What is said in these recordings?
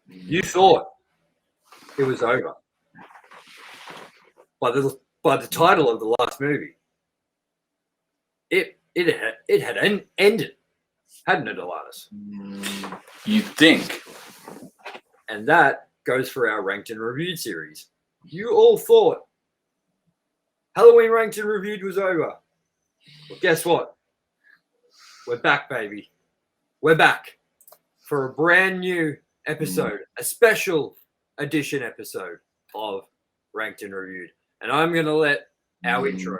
You thought it was over by the title of the last movie. It had ended, hadn't it, ALANNIS? You think? And that goes for our Ranked and Reviewed series. You all thought Halloween Ranked and Reviewed was over. Well, guess what? We're back, baby. We're back for a brand new episode, a special edition episode of Ranked and Reviewed. And I'm going to let our intro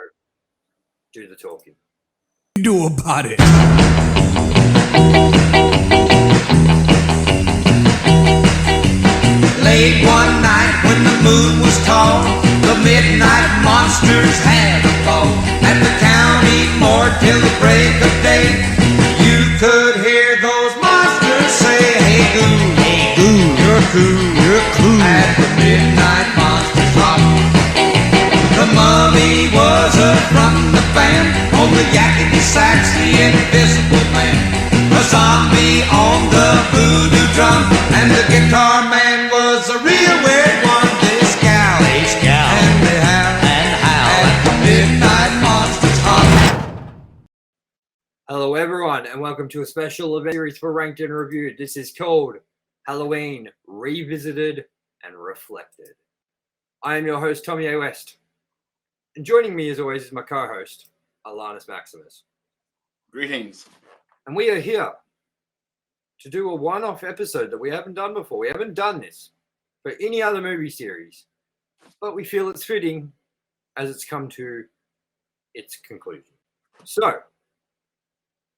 do the talking. Do about it. Late one night when the moon was tall, the midnight monsters had a ball. At the county morgue till the break of day, you could hear those monsters say, "Hey goo, you're cool." At the midnight monsters hop, the mummy was up from the band, on the yakety sax, the invisible man. A zombie on the voodoo drum, and the guitar man was a real weird one. They scowl and they howl at the midnight monsters hop. Hello, everyone, and welcome to a special event series for Ranked and Reviewed. This is called Halloween Revisited and Reflected. I am your host, TOMYE West, and joining me, as always, is my co-host, ALANNIS Maximus. Greetings. And we are here to do a one-off episode that we haven't done before. We haven't done this for any other movie series, but we feel it's fitting as it's come to its conclusion. So,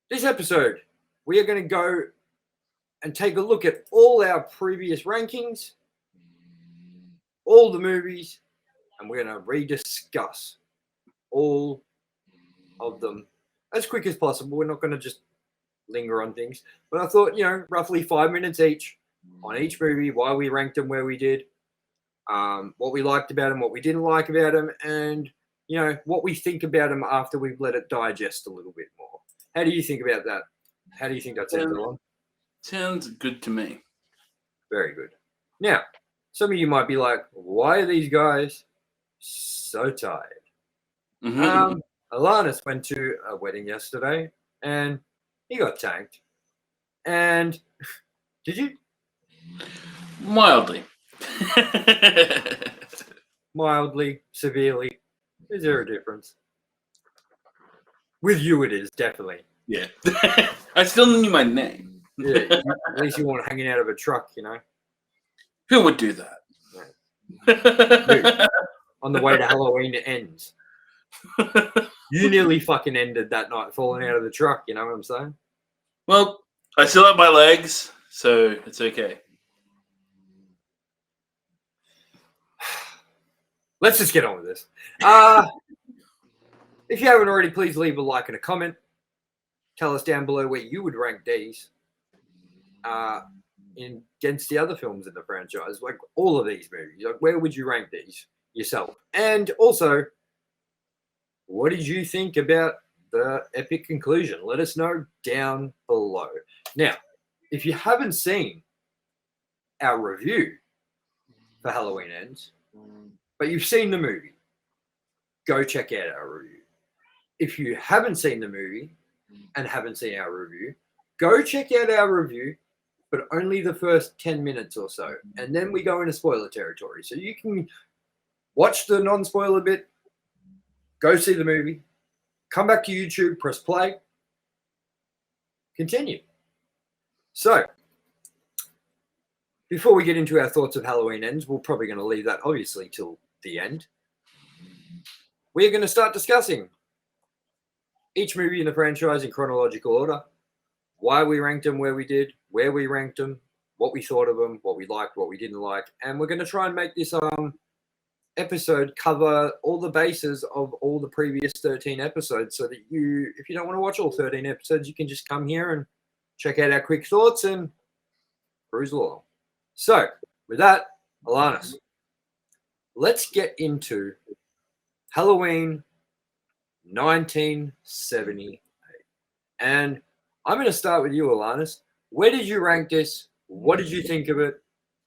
this episode, we are going to go and take a look at all our previous rankings, all the movies, and we're going to rediscuss all of them as quick as possible. We're not going to just linger on things, but I thought, roughly 5 minutes each on each movie, why we ranked them where we did, what we liked about them, what we didn't like about them, and what we think about them after we've let it digest a little bit more. How do you think about that? How do you think that sounds, Alon? Sounds good to me. Very good. Now, some of you might be like, why are these guys so tired? ALANNIS went to a wedding yesterday and he got tanked. And did you? Mildly. Mildly, severely. Is there a difference? With you, it is, definitely. Yeah. I still knew my name. Yeah, at least you weren't hanging out of a truck, Who would do that? Dude, on the way to Halloween ends. You nearly fucking ended that night falling out of the truck, you know what I'm saying? Well, I still have my legs, so it's okay. Let's just get on with this. If you haven't already, please leave a like and a comment. Tell us down below where you would rank these against the other films in the franchise, like all of these movies. Like, where would you rank these yourself? And also, what did you think about the epic conclusion? Let us know down below. Now, if you haven't seen our review for Halloween Ends, but you've seen the movie, go check out our review. If you haven't seen the movie and haven't seen our review, go check out our review, but only the first 10 minutes or so. And then we go into spoiler territory. So you can watch the non-spoiler bit, go see the movie, come back to YouTube, press play, continue. So, before we get into our thoughts of Halloween Ends, we're probably going to leave that, obviously, till the end. We're going to start discussing each movie in the franchise in chronological order, why we ranked them where we did, where we ranked them, what we thought of them, what we liked, what we didn't like, and we're going to try and make this episode cover all the bases of all the previous 13 episodes, so that if you don't want to watch all 13 episodes, you can just come here and check out our quick thoughts and cruise along. So, with that, ALANNIS, let's get into Halloween 1978. And I'm going to start with you, ALANNIS. Where did you rank this? What did you think of it?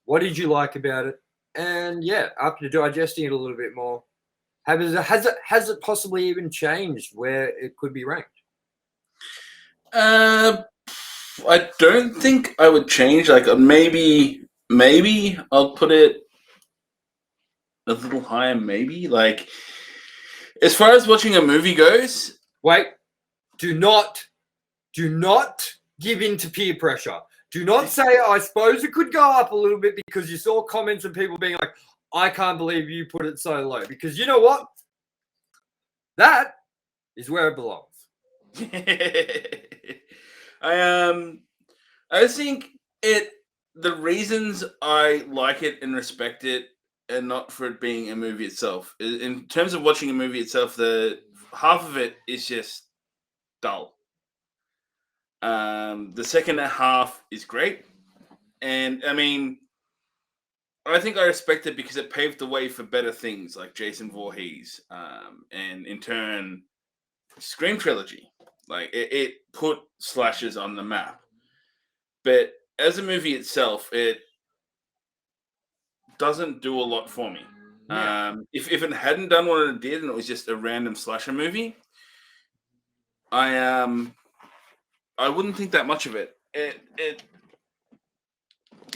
What did you like about it? And yeah, after digesting it a little bit more, has it possibly even changed where it could be ranked? I don't think I would change. Like maybe I'll put it a little higher. Maybe like as far as watching a movie goes. Wait, do not give in to peer pressure. Do not say, I suppose it could go up a little bit because you saw comments and people being like, I can't believe you put it so low. Because you know what? That is where it belongs. I think the reasons I like it and respect it and not for it being a movie itself. In terms of watching a movie itself, the half of it is just dull. The second half is great. And I mean, I think I respect it because it paved the way for better things like Jason Voorhees, and in turn, Scream trilogy. Like it put slashers on the map. But as a movie itself, it doesn't do a lot for me. Yeah. If it hadn't done what it did and it was just a random slasher movie, I wouldn't think that much of it. It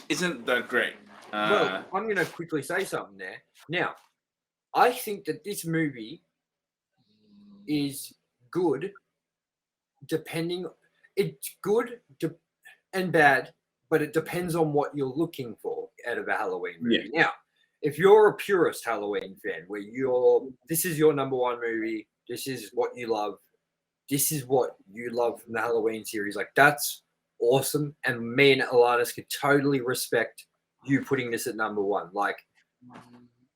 isn't that great. Well, I'm going to quickly say something there. Now, I think that this movie is good it's good and bad, but it depends on what you're looking for out of a Halloween movie. Yeah. Now, if you're a purist Halloween fan where this is your number one movie, this is what you love, this is what you love from the Halloween series, like that's awesome. And me and ALANNIS could totally respect you putting this at number one. Like,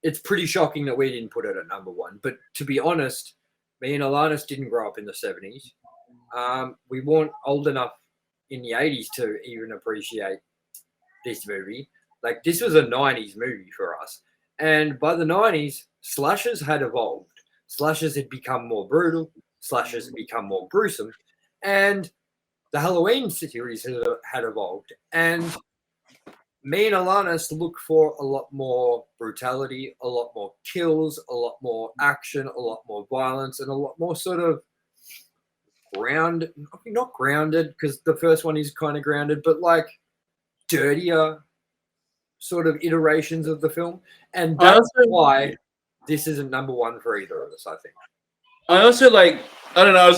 it's pretty shocking that we didn't put it at number one. But to be honest, me and ALANNIS didn't grow up in the 70s. We weren't old enough in the 80s to even appreciate this movie. Like, this was a 90s movie for us. And by the 90s, slashers had evolved. Slashers had become more brutal. Slashers had become more gruesome. And the Halloween series had evolved. And me and ALANNIS look for a lot more brutality, a lot more kills, a lot more action, a lot more violence, and a lot more sort of not grounded, because the first one is kind of grounded, but like dirtier sort of iterations of the film. And that's why this isn't number one for either of us, I think. I also I don't know,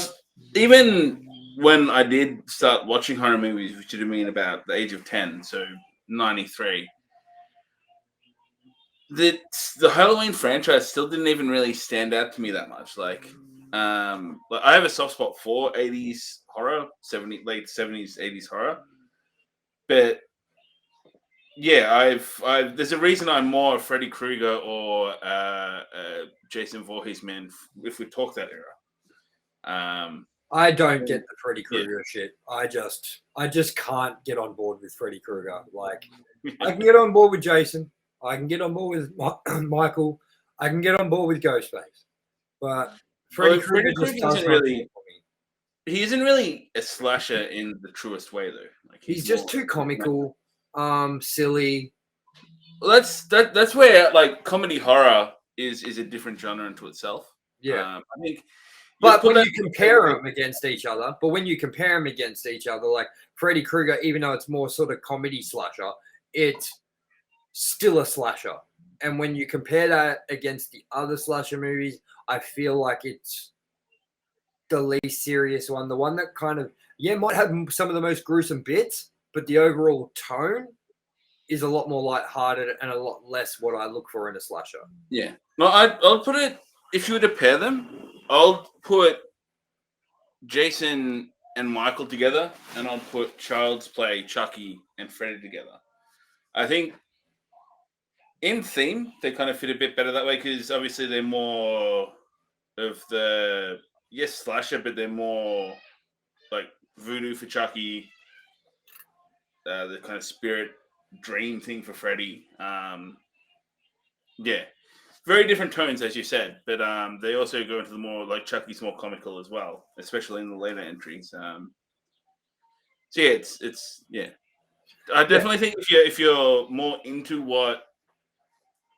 even when I did start watching horror movies, which would have been about the age of 10, so 93, the Halloween franchise still didn't even really stand out to me that much. Like I have a soft spot for 80s horror, late 70s, 80s horror. But yeah, there's a reason I'm more a Freddy Krueger or Jason Voorhees man if we talk that era. I don't get the Freddy Krueger shit. I just can't get on board with Freddy Krueger. Like, I can get on board with Jason. I can get on board with Michael. I can get on board with Ghostface. But Freddy Krueger just doesn't really. He isn't really a slasher in the truest way, though. Like he's just too comical, silly. Well, that's where like comedy horror is a different genre into itself. Yeah, I think. But when you compare them against each other, like Freddy Krueger, even though it's more sort of comedy slasher, it's still a slasher. And when you compare that against the other slasher movies, I feel like it's the least serious one. The one that kind of, might have some of the most gruesome bits, but the overall tone is a lot more lighthearted and a lot less what I look for in a slasher. Yeah. No, I'll put it, if you were to pair them, I'll put Jason and Michael together, and I'll put Child's Play, Chucky, and Freddy together. I think in theme, they kind of fit a bit better that way because obviously they're more of the, slasher, but they're more like voodoo for Chucky, the kind of spirit dream thing for Freddy. Very different tones, as you said, but they also go into the more, like, Chucky's more comical as well, especially in the later entries. It's I definitely think if you're more into what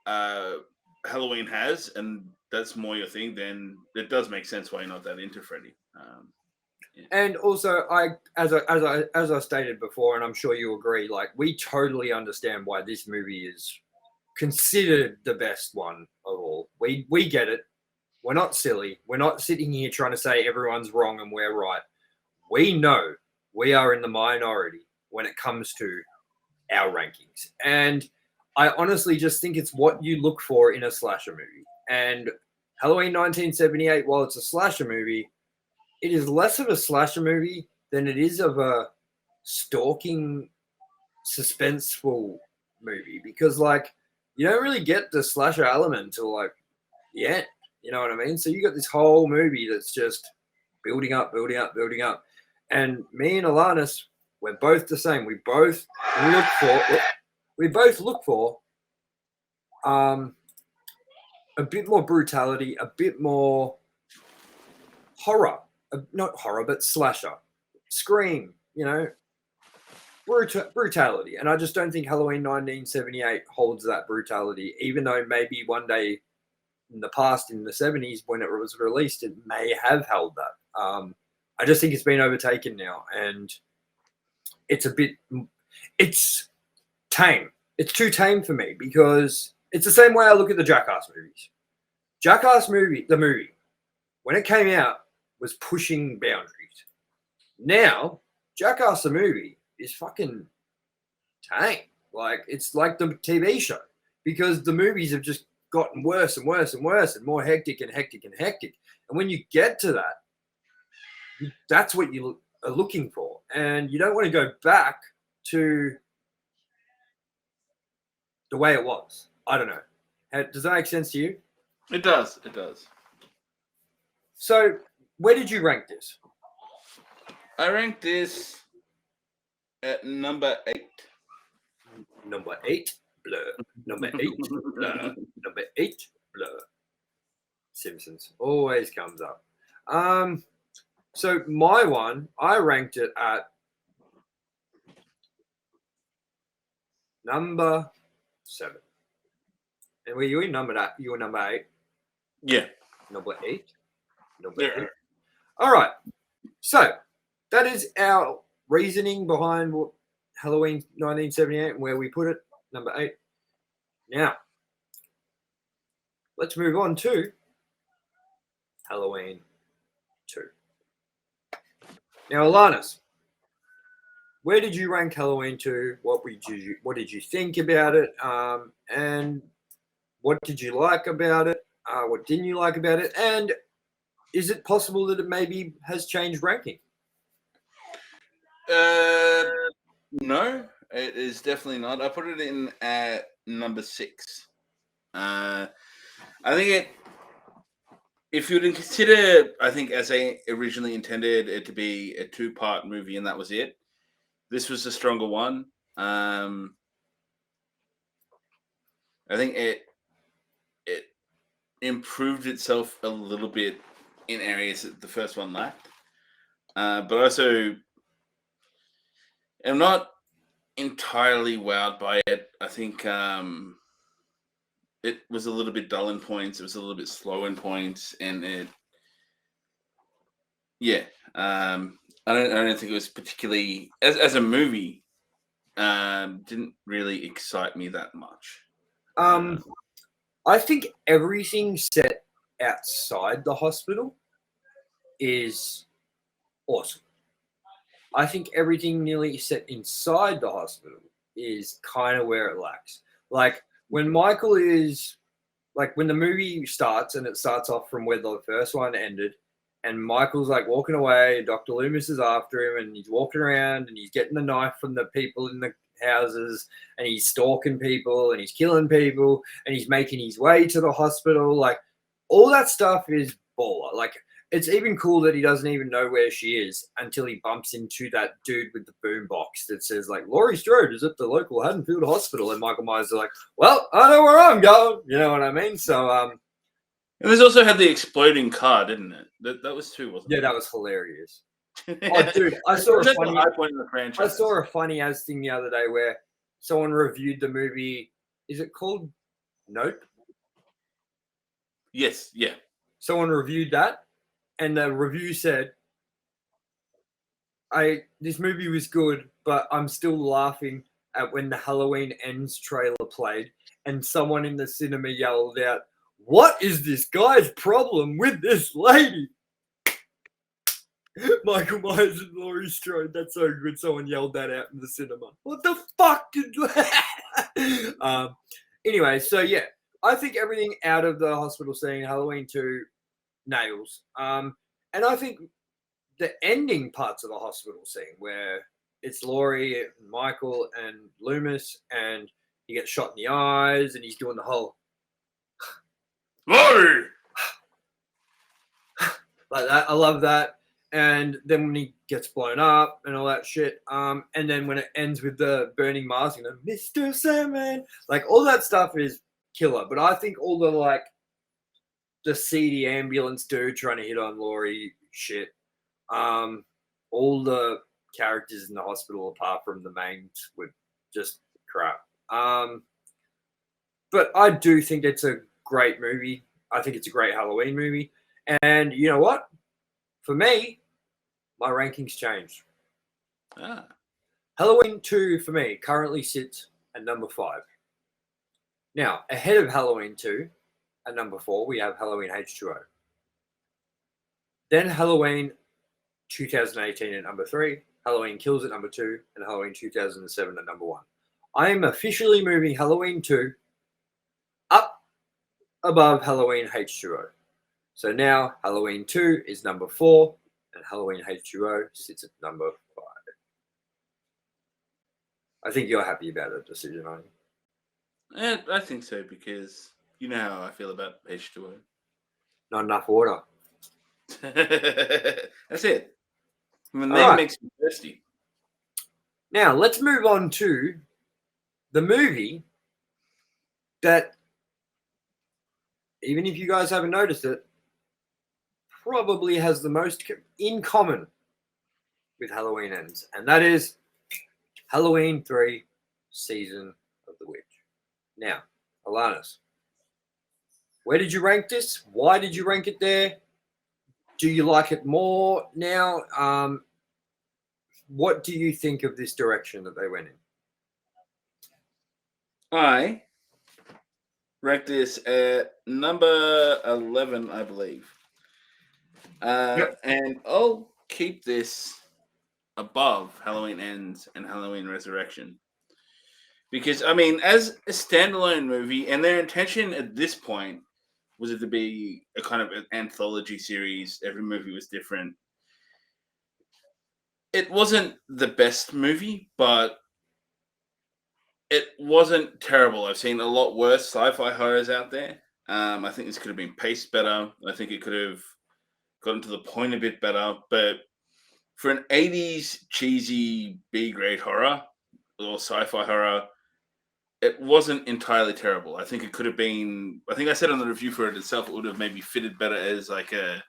Halloween has, and that's more your thing, then it does make sense why you're not that into Freddy. And also, as I stated before, and I'm sure you agree, like we totally understand why this movie is considered the best one of all. We get it. We're not silly. We're not sitting here trying to say everyone's wrong and we're right. We know we are in the minority when it comes to our rankings. And I honestly just think it's what you look for in a slasher movie. And Halloween 1978, while it's a slasher movie, it is less of a slasher movie than it is of a stalking, suspenseful movie. Because, like, you don't really get the slasher element until, like, the end. You know what I mean? So you got this whole movie that's just building up. And me and ALANNIS, we're both the same. We both look for a bit more brutality, a bit more horror. Not horror, but slasher. Scream, brutality. And I just don't think Halloween 1978 holds that brutality, even though maybe one day in the past, in the 70s, when it was released, it may have held that. I just think it's been overtaken now, and it's tame. It's too tame for me, because it's the same way I look at the Jackass movies. The movie, when it came out, was pushing boundaries. Now, Jackass the movie is fucking tame. Like, it's like the TV show, because the movies have just gotten worse and worse and worse and more hectic and hectic and hectic. And when you get to that, that's what you are looking for. And you don't want to go back to the way it was. I don't know. Does that make sense to you? It does. So, where did you rank this? I ranked this at number 8. Number 8, blur. Number 8, blur. Number 8, blur. Simpsons always comes up. So my one, I ranked it at number 7. And were you in number that? You were number 8. Yeah. Number 8. Number 8. All right. So that is our reasoning behind what Halloween 1978 and where we put it, number 8. Now, let's move on to Halloween 2. Now, ALANNIS, where did you rank Halloween 2? What did you think about it? And what did you like about it? What didn't you like about it? And is it possible that it maybe has changed ranking? No, it is definitely not. I put it in at number 6. I think if you would consider, I think as I originally intended it to be a 2-part movie and that was it, this was a stronger one. I think it improved itself a little bit in areas that the first one lacked. But also, I'm not entirely wowed by it. I think it was a little bit dull in points. It was a little bit slow in points, and I don't think it was particularly as a movie. Didn't really excite me that much. I think everything set outside the hospital is awesome. I think everything nearly set inside the hospital is kind of where it lacks. Like when Michael is, like when the movie starts and it starts off from where the first one ended, and Michael's like walking away, and Dr. Loomis is after him, and he's walking around and he's getting the knife from the people in the houses, and he's stalking people and he's killing people and he's making his way to the hospital. Like all that stuff is baller. Like it's even cool that he doesn't even know where she is until he bumps into that dude with the boom box that says like Laurie Strode is at the local Haddonfield hospital, and Michael Myers is like, well, I know where I'm going. You know what I mean? So and this also had the exploding car, didn't it? That was 2, wasn't it? Yeah, that was hilarious. Oh, dude, I saw a That's funny. the high point in the I franchise. saw a funny as thing the other day where someone reviewed the movie. Is it called Nope? Yes, yeah. Someone reviewed that, and the review said, this movie was good, but I'm still laughing at when the Halloween Ends trailer played, and someone in the cinema yelled out, "What is this guy's problem with this lady?" Michael Myers and Laurie Strode. That's so good. Someone yelled that out in the cinema. What the fuck did anyway, so yeah, I think everything out of the hospital scene, Halloween 2, nails. And I think the ending parts of the hospital scene where it's Laurie and Michael and Loomis and he gets shot in the eyes and he's doing the whole Laurie! like that. I love that. And then when he gets blown up and all that shit, and then when it ends with the burning mask, Mr. Sandman, like all that stuff is killer. But I think all the seedy ambulance dude trying to hit on Laurie shit, all the characters in the hospital apart from the mains were just crap. But I do think it's a great movie. I think it's a great Halloween movie. And you know what? For me, my rankings changed. Ah. Halloween 2 for me currently sits at number 5. Now, ahead of Halloween 2, at number 4, we have Halloween H2O. Then Halloween 2018 at number 3, Halloween Kills at number 2, and Halloween 2007 at number 1. I am officially moving Halloween 2 up above Halloween H2O. So now Halloween 2 is number 4, and Halloween H2O sits at number 5. I think you're happy about that decision, aren't you? I think so, because you know how I feel about H2O. Not enough water. That's it. I mean, All that right. makes me thirsty. Now, let's move on to the movie that, even if you guys haven't noticed it, probably has the most in common with Halloween Ends, and that is Halloween 3, Season of the Witch. Now, ALANNIS, where did you rank this? Why did you rank it there? Do you like it more now? What do you think of this direction that they went in? I rank this at number 11, I believe. Yep. And I'll keep this above Halloween Ends and Halloween Resurrection. Because, I mean, as a standalone movie, and their intention at this point was it to be a kind of an anthology series, every movie was different. It wasn't the best movie, but it wasn't terrible. I've seen a lot worse sci-fi horrors out there. I think this could have been paced better. I think it could have gotten to the point a bit better. But for an 80s cheesy B-grade horror or sci-fi horror, it wasn't entirely terrible. I think it could have been. I think I said on the review for it itself, it would have maybe fitted better as like a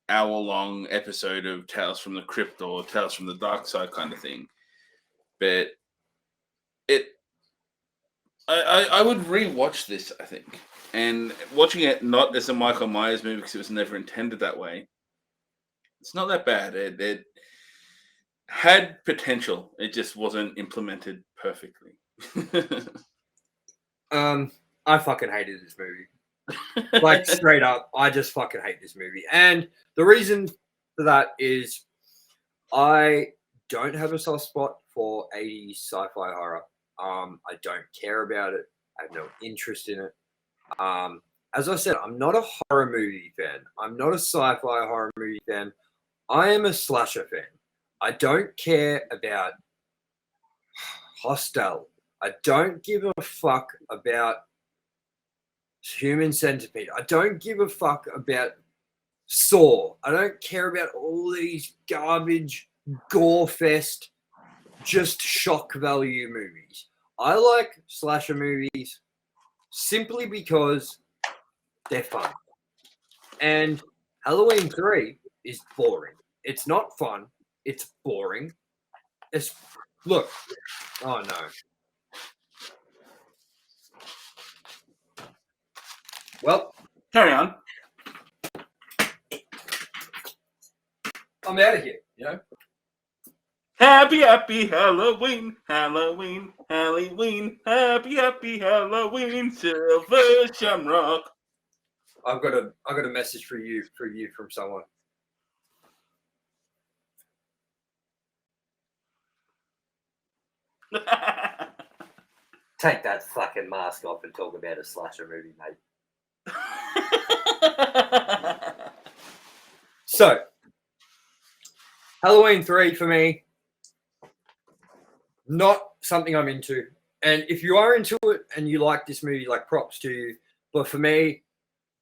hour-long episode of Tales from the Crypt or Tales from the Dark Side kind of thing. But I would rewatch this, I think. And watching it not as a Michael Myers movie because it was never intended that way, it's not that bad. It had potential. It just wasn't implemented perfectly. I fucking hated this movie. Like, straight up, I just fucking hate this movie. And the reason for that is I don't have a soft spot for 80s sci-fi horror. I don't care about it. I have no interest in it. As I said, I'm not a horror movie fan. I'm not a sci-fi horror movie fan. I am a slasher fan. I don't care about Hostel. I don't give a fuck about Human Centipede. I don't give a fuck about Saw. I don't care about all these garbage, gore fest, just shock value movies. I like slasher movies simply because they're fun. And Halloween 3 is boring. It's not fun. It's boring. Look. Oh no. Well, Carry on. I'm out of here. You know. Happy Halloween, Halloween, Halloween, happy Halloween, Silver Shamrock. I got a message for you from someone. Take that fucking mask off and talk about a slasher movie, mate. So, Halloween 3 for me, not something I'm into. And if you are into it and you like this movie, like, props to you. But for me,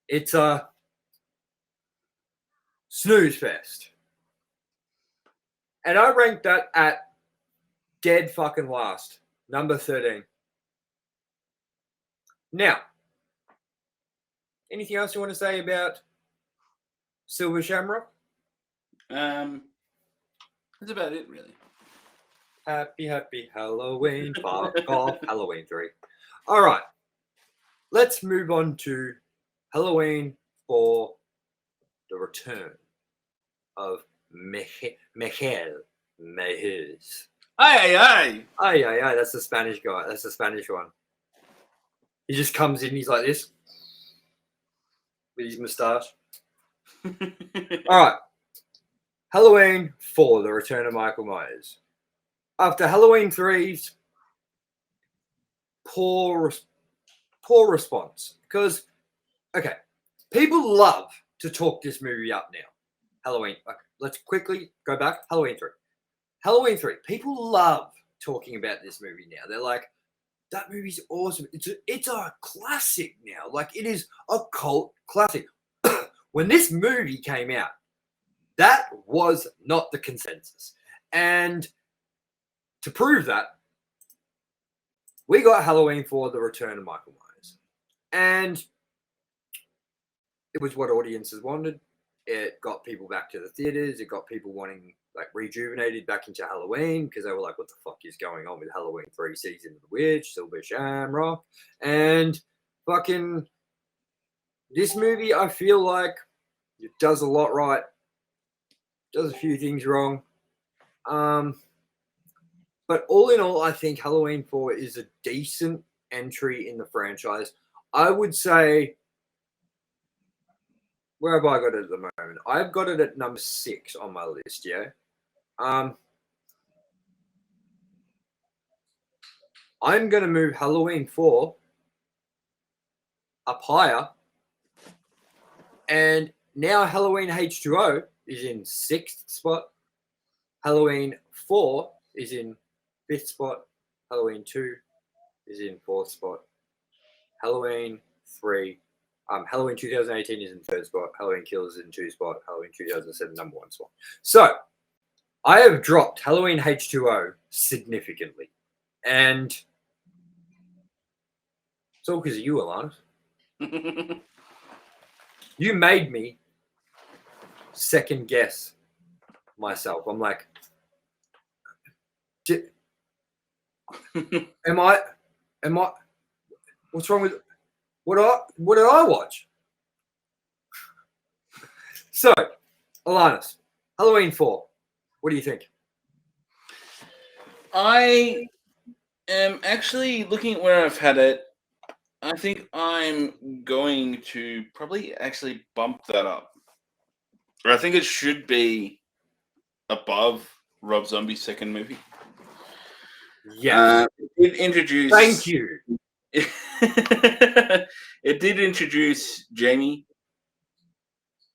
it's a snooze fest. And I ranked that at dead fucking last, number 13. Now, anything else you want to say about Silver Shamrock? That's about it, really. Happy Halloween. Fuck off. Halloween 3. All right. Let's move on to Halloween 4, the return of Michael Myers. Aye. Aye. That's the Spanish guy. That's the Spanish one. He just comes in, he's like this with his moustache. All right. Halloween 4, the return of Michael Myers. After Halloween 3's poor response, because, okay, people love to talk this movie up now. Halloween. Okay, let's quickly go back. Halloween 3. Halloween 3. People love talking about this movie now. They're like, that movie's awesome. It's a classic now. Like, it is a cult classic. When this movie came out, that was not the consensus. And to prove that, we got Halloween 4, the return of Michael Myers. And it was what audiences wanted. It got people back to the theaters. It got people wanting, like, rejuvenated back into Halloween because they were like, what the fuck is going on with Halloween 3 Season of the Witch, Silver Shamrock? And fucking this movie, I feel like it does a lot right. Does a few things wrong. But all in all, I think Halloween 4 is a decent entry in the franchise. I would say, where have I got it at the moment? I've got it at number 6 on my list, yeah? I'm going to move Halloween 4 up higher. And now Halloween H2O is in 6th spot. Halloween 4 is in 5th spot. Halloween 2 is in 4th spot. Halloween 2018 is in 3rd spot. Halloween Kills is in 2nd spot. Halloween 2007 number 1 spot. So I have dropped Halloween H2O significantly. And it's all because of you, Alannis. You made me second guess myself. I'm like, am I, what's wrong with, what did I watch? So, Alannis, Halloween 4, what do you think? I am actually looking at where I've had it. I think I'm going to probably actually bump that up. Or I think it should be above Rob Zombie's second movie. Yeah. It introduced. Thank you. It did introduce Jamie.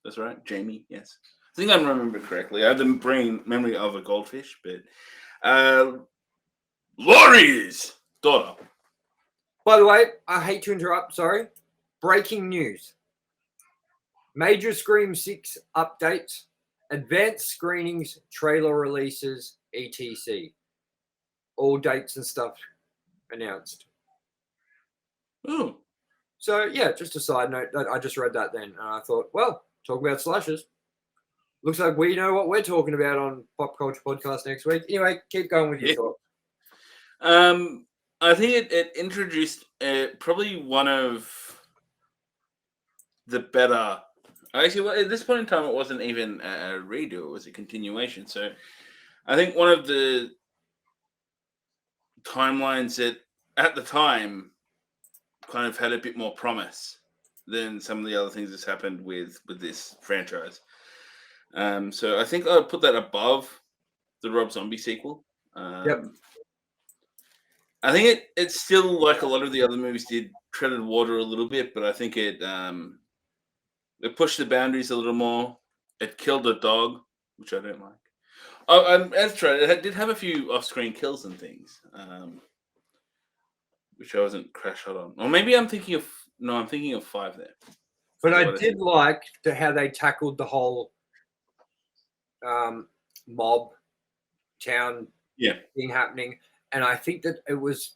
That's right, Jamie. Yes, I think I remember correctly. I have the brain memory of a goldfish, but Laurie's daughter. By the way, I hate to interrupt. Sorry. Breaking news. Major Scream 6 updates, advanced screenings, trailer releases, etc. All dates and stuff announced. Oh. So, yeah, just a side note. I just read that then, and I thought, well, talk about slashers. looks like we know what we're talking about on Pop Culture Podcast next week. Anyway, keep going with your Yeah. thoughts. I think it introduced probably one of the better. Actually, well, at this point in time, it wasn't even a redo; it was a continuation. So, I think one of the timelines that at the time kind of had a bit more promise than some of the other things that's happened with this franchise. So I think I'll put that above the Rob Zombie sequel. Yep. I think it's still like a lot of the other movies did treaded water a little bit, but I think it pushed the boundaries a little more. It killed a dog, which I don't like. Oh, that's right. It did have a few off-screen kills and things, which I wasn't crash hot on. Or maybe I'm thinking of 5 there. But I did like how they tackled the whole mob town thing happening, and I think that it was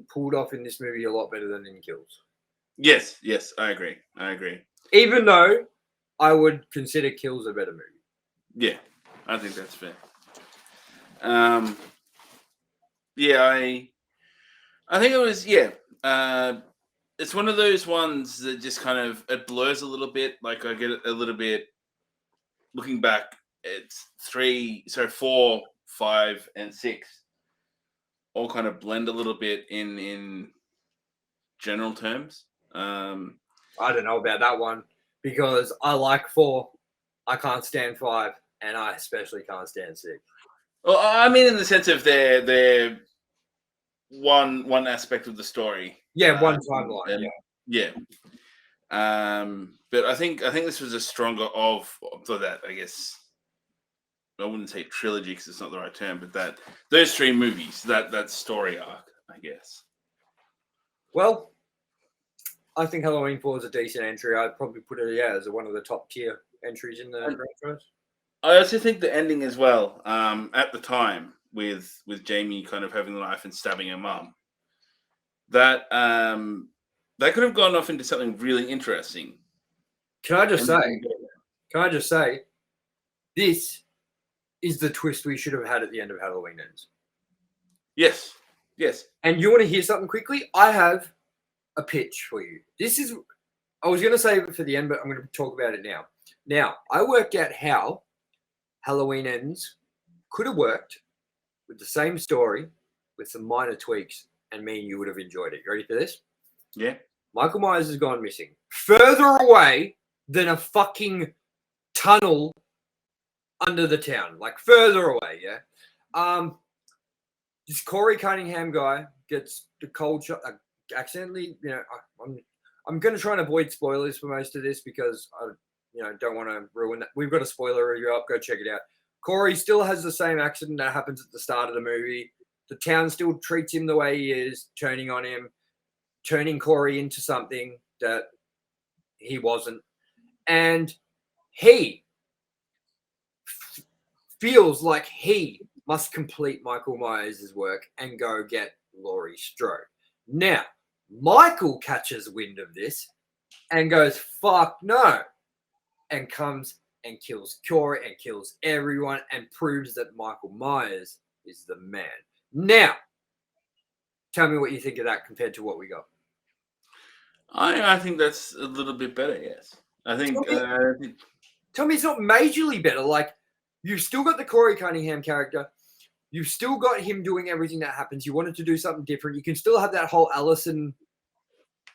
pulled off in this movie a lot better than in Kills. Yes, I agree. Even though I would consider Kills a better movie. Yeah, I think that's fair. I think it was it's one of those ones that just kind of it blurs a little bit. Like I get it a little bit looking back. It's 4, 5, and 6 all kind of blend a little bit in general terms. I don't know about that one because I like 4. I can't stand 5, and I especially can't stand 6. Well, I mean, in the sense of they're one aspect of the story. Yeah, one timeline. Yeah. But I think this was a stronger for that. I guess I wouldn't say trilogy because it's not the right term, but those 3 movies, that story arc, I guess. Well, I think Halloween 4 is a decent entry. I'd probably put it as one of the top tier entries in the franchise. I also think the ending as well. At the time, with Jamie kind of having the knife and stabbing her mum, that could have gone off into something really interesting. Can I just say, this is the twist we should have had at the end of Halloween Ends. Yes. And you want to hear something quickly? I have a pitch for you. I was going to save it for the end, but I'm going to talk about it now. Now, I worked out how Halloween Ends could have worked with the same story with some minor tweaks, and me and you would have enjoyed it. You ready for this? Yeah. Michael Myers has gone missing. Further away than a fucking tunnel under the town. Like further away, yeah? This Corey Cunningham guy gets the cold shot, accidentally, I'm going to try and avoid spoilers for most of this because I don't want to ruin that. We've got a spoiler review up. Go check it out. Corey still has the same accident that happens at the start of the movie. The town still treats him the way he is, turning on him, turning Corey into something that he wasn't. And he feels like he must complete Michael Myers' work and go get Laurie Strode. Now, Michael catches wind of this and goes, fuck no, and comes and kills Corey and kills everyone and proves that Michael Myers is the man. Now, tell me what you think of that compared to what we got. I think that's a little bit better, yes. I think... Tell me it's not majorly better. Like, you've still got the Corey Cunningham character. You've still got him doing everything that happens. You wanted to do something different. You can still have that whole Allison,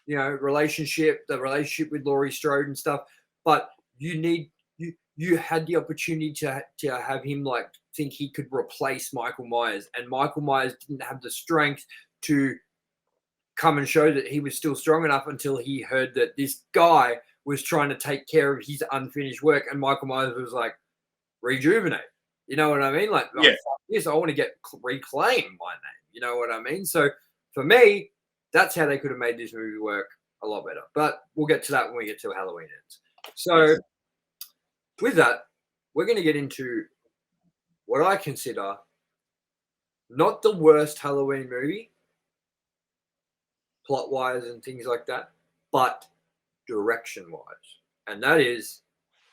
relationship, the relationship with Laurie Strode and stuff. But you had the opportunity to have him think he could replace Michael Myers, and Michael Myers didn't have the strength to come and show that he was still strong enough until he heard that this guy was trying to take care of his unfinished work, and Michael Myers was like, rejuvenate. You know what I mean? Like, yeah. Yes, I want to reclaim my name. You know what I mean? So for me, that's how they could have made this movie work a lot better. But we'll get to that when we get to Halloween Ends. So with that, we're going to get into what I consider not the worst Halloween movie, plot-wise and things like that, but direction-wise. And that is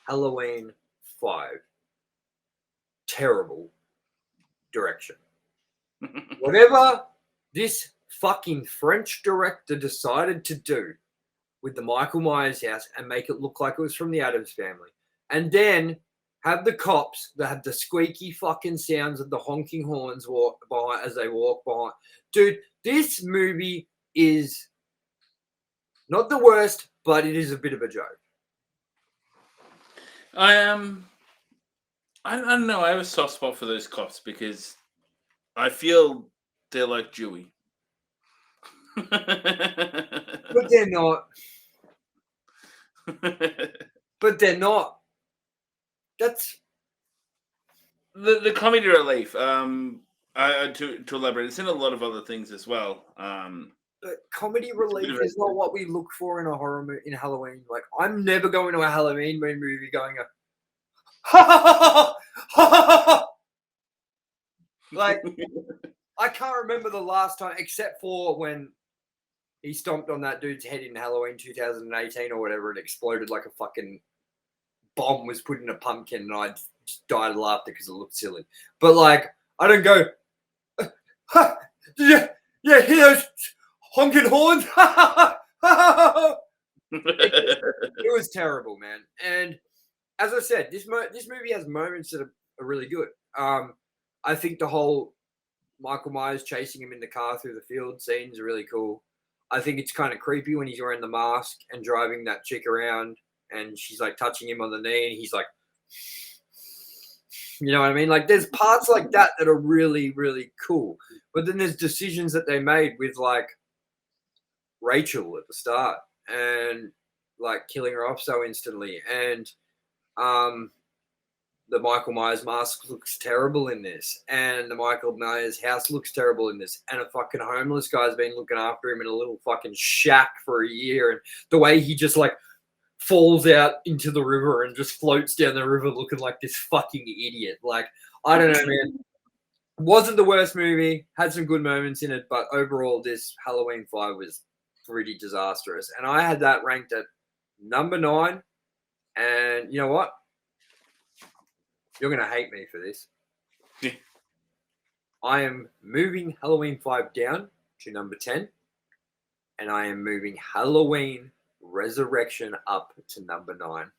Halloween 5, terrible direction. Whatever this fucking French director decided to do with the Michael Myers house and make it look like it was from the Addams Family, and then have the cops that have the squeaky fucking sounds of the honking horns walk by as they walk by. Dude, this movie is not the worst, but it is a bit of a joke. I don't know. I have a soft spot for those cops because I feel they're like Dewey. But they're not. But they're not. That's the comedy relief. To elaborate, it's in a lot of other things as well. but comedy relief is not what we look for in a horror movie in Halloween. Like, I'm never going to a Halloween movie going like, I can't remember the last time, except for when he stomped on that dude's head in Halloween 2018 or whatever, and exploded like a fucking bomb was put in a pumpkin, and I just died of laughter because it looked silly. But like, I don't go, yeah, hear those honking horns? It was terrible, man. And as I said, this movie has moments that are really good. I think the whole Michael Myers chasing him in the car through the field scenes are really cool. I think it's kind of creepy when he's wearing the mask and driving that chick around, and she's like touching him on the knee, and he's like, you know what I mean? Like, there's parts like that that are really, really cool. But then there's decisions that they made with like Rachel at the start and like killing her off so instantly. And the Michael Myers mask looks terrible in this, and the Michael Myers house looks terrible in this, and a fucking homeless guy's been looking after him in a little fucking shack for a year, and the way he just like falls out into the river and just floats down the river looking like this fucking idiot. Like, I don't know, man. Wasn't the worst movie, had some good moments in it, but overall this Halloween 5 was pretty disastrous, and I had that ranked at number 9. And you know what? You're going to hate me for this. I am moving Halloween 5 down to number 10. And I am moving Halloween Resurrection up to number 9.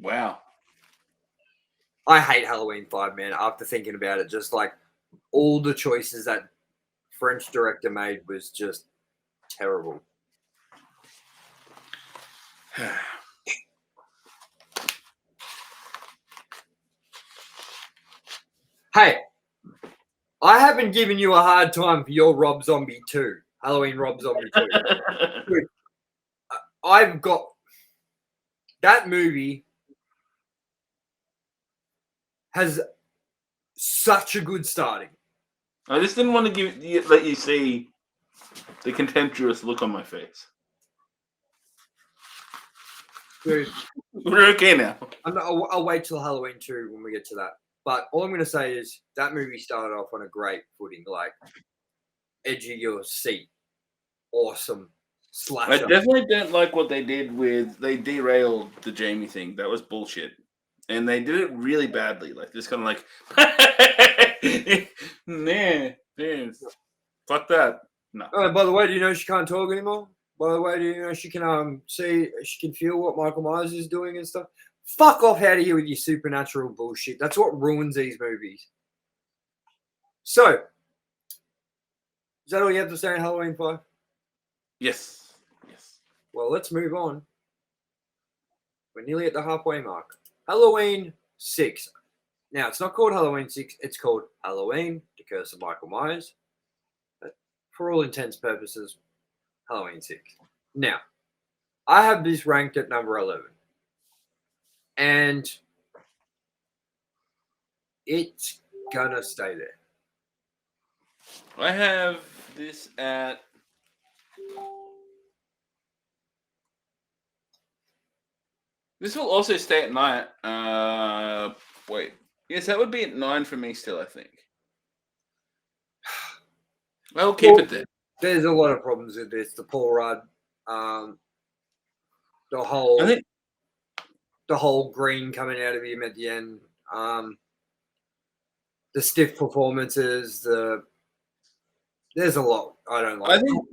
Wow. I hate Halloween 5, man, after thinking about it. Just like all the choices that French director made was just terrible. Hey, I haven't given you a hard time for your Rob Zombie 2, Halloween Rob Zombie 2. Dude, I've got that movie has such a good starting. I just didn't want to let you see the contemptuous look on my face. Dude, We're okay now. I'll wait till Halloween 2 when we get to that. But all I'm going to say is that movie started off on a great footing, like edge of your seat, awesome slasher. I definitely don't like what they did they derailed the Jamie thing. That was bullshit. And they did it really badly. Like, just kind of like, nah, fuck that. No. Oh, by the way, do you know she can't talk anymore? By the way, do you know she can feel what Michael Myers is doing and stuff? Fuck off out of here with your supernatural bullshit. That's what ruins these movies. So, is that all you have to say on Halloween 5? Yes. Well, let's move on. We're nearly at the halfway mark. Halloween 6. Now, it's not called Halloween 6. It's called Halloween, The Curse of Michael Myers. But for all intents and purposes, Halloween 6. Now, I have this ranked at number 11. And it's gonna stay there. I have this at... This will also stay at 9. Wait. Yes, that would be at 9 for me still, I think. I'll keep it there. There's a lot of problems with this. The Paul Rudd, the whole... the whole green coming out of him at the end, the stiff performances, there's a lot I don't I like. think,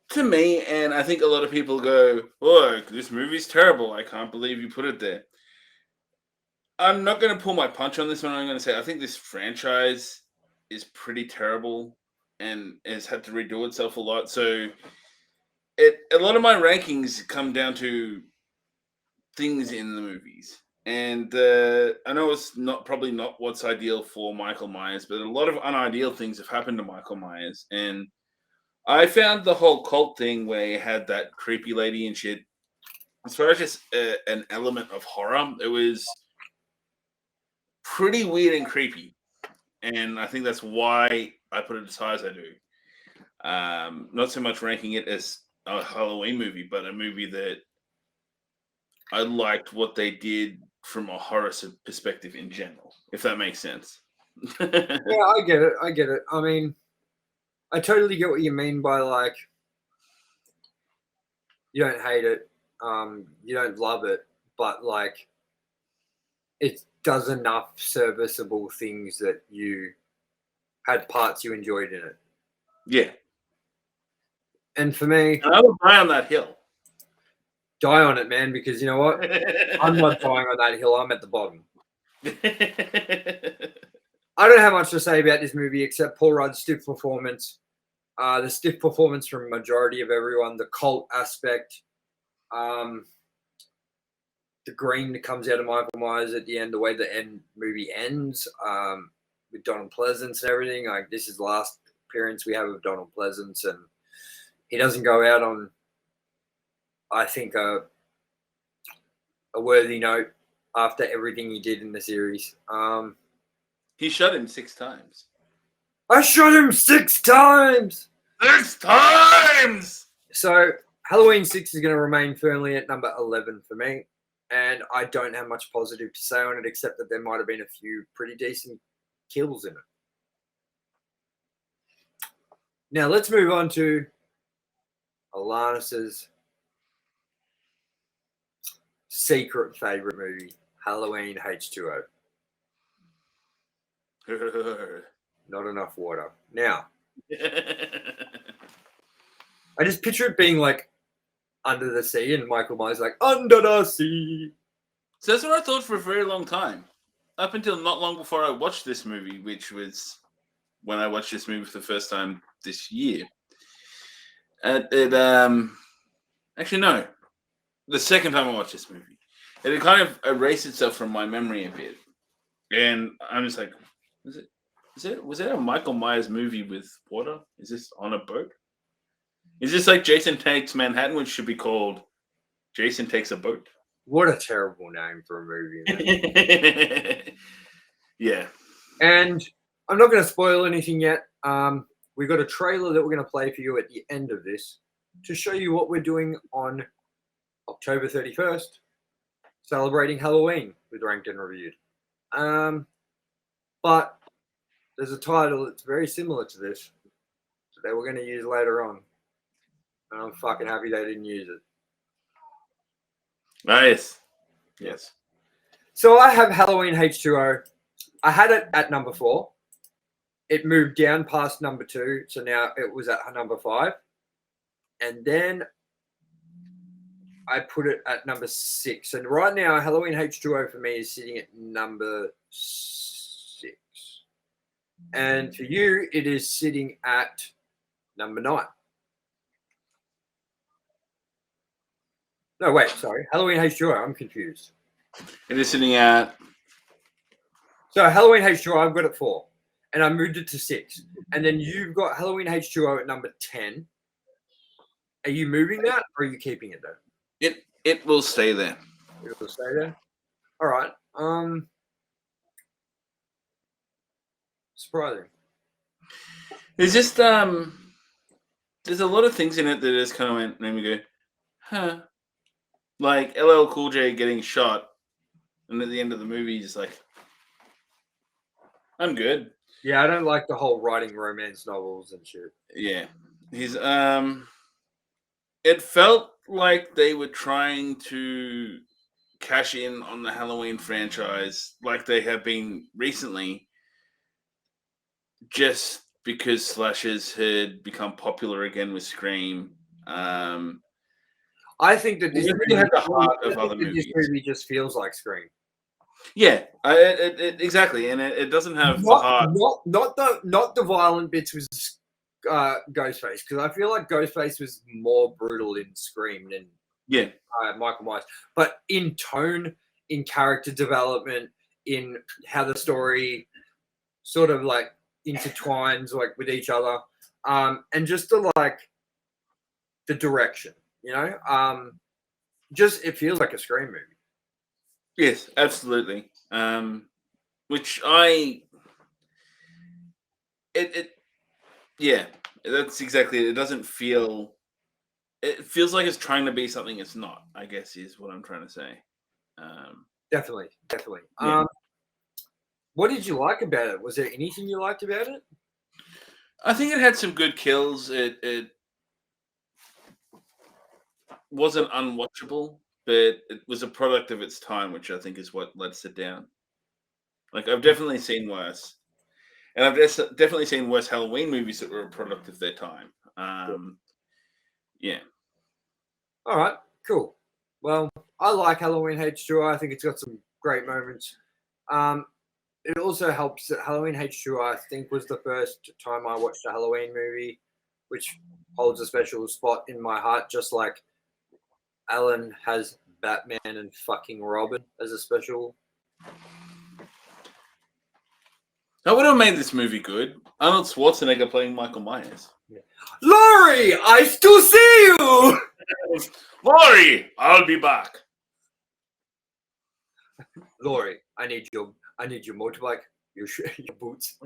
to me, and I think a lot of people go, "Look, this movie's terrible. I can't believe you put it there." I'm not going to pull my punch on this one. I'm going to say I think this franchise is pretty terrible and has had to redo itself a lot. So, a lot of my rankings come down to things in the movies. And I know it's probably not what's ideal for Michael Myers, but a lot of unideal things have happened to Michael Myers. And I found the whole cult thing where you had that creepy lady and shit, as far as just an element of horror, it was pretty weird and creepy. And I think that's why I put it as high as I do. Not so much ranking it as a Halloween movie, but a movie that I liked what they did from a horror perspective in general, if that makes sense. Yeah, I get it. I mean, I totally get what you mean by like you don't hate it, you don't love it, but like it does enough serviceable things that you had parts you enjoyed in it. Yeah. And for me, And I would die on that hill. Die on it, man, because you know what? I'm not dying on that hill. I'm at the bottom. I don't have much to say about this movie except Paul Rudd's stiff performance. The stiff performance from majority of everyone, the cult aspect, the green that comes out of Michael Myers at the end, the way the movie ends, with Donald Pleasance and everything. Like this is the last appearance we have of Donald Pleasance, and he doesn't go out on, I think, a worthy note after everything he did in the series. He shot him 6 times. I shot him 6 times! 6 times! So Halloween 6 is going to remain firmly at number 11 for me. And I don't have much positive to say on it, except that there might have been a few pretty decent kills in it. Now let's move on to ALANNIS's secret favorite movie, Halloween H2O. Not enough water. Now, I just picture it being like under the sea and Michael Myers like, under the sea. So that's what I thought for a very long time. Up until not long before I watched this movie, which was when I watched this movie for the first time this year. Actually, no. The second time I watched this movie. It had kind of erased itself from my memory a bit. And I'm just like, was it a Michael Myers movie with water? Is this on a boat? Is this like Jason Takes Manhattan, which should be called Jason Takes a Boat? What a terrible name for a movie. Yeah. And I'm not going to spoil anything yet. We've got a trailer that we're going to play for you at the end of this to show you what we're doing on October 31st, celebrating Halloween with Ranked and Reviewed. But there's a title that's very similar to this that we're going to use later on. And I'm fucking happy they didn't use it. Nice. Yes. So I have Halloween H2O. I had it at number 4. It moved down past number 2. So now it was at number 5. And then I put it at number 6. And right now, Halloween H2O for me is sitting at number 6. And for you, it is sitting at number 9. No, wait, sorry. Halloween H2O, I'm confused. It is sitting at... So Halloween H2O, I've got it 4. And I moved it to 6. And then you've got Halloween H2O at number 10. Are you moving that or are you keeping it though? It will stay there. It will stay there? All right. Surprising. It's just there's a lot of things in it that just kind of made me go, huh. Like LL Cool J getting shot, and at the end of the movie, he's like, I'm good. Yeah, I don't like the whole writing romance novels and shit. Yeah. He's it felt like they were trying to cash in on the Halloween franchise like they have been recently, just because slashers had become popular again with Scream. I think that this It really had the heart of other this movies. movie just feels like Scream. Yeah, exactly, and it doesn't have the heart. Not the violent bits with Ghostface, because I feel like Ghostface was more brutal in Scream than Yeah, Michael Myers, but in tone, in character development, in how the story sort of like intertwines like with each other, and just the direction, just it feels like a Scream movie. yes, absolutely. Which yeah, that's exactly it. It doesn't feel. It feels like it's trying to be something it's not, I guess, is what I'm trying to say. Definitely. Yeah. What did you like about it? Was there anything you liked about it? I think it had some good kills. It wasn't unwatchable, but it was a product of its time, which I think is what lets it down. Like, I've definitely seen worse. And I've definitely seen worse Halloween movies that were a product of their time. Yeah. All right, cool. Well, I like Halloween H2O. I think it's got some great moments. It also helps that Halloween H2O, I think, was the first time I watched a Halloween movie, which holds a special spot in my heart, just like Alan has Batman and fucking Robin as a special. Now, what have made this movie good? Arnold Schwarzenegger playing Michael Myers. Laurie, I still see you! Laurie, I'll be back. Laurie, I need your motorbike, your boots.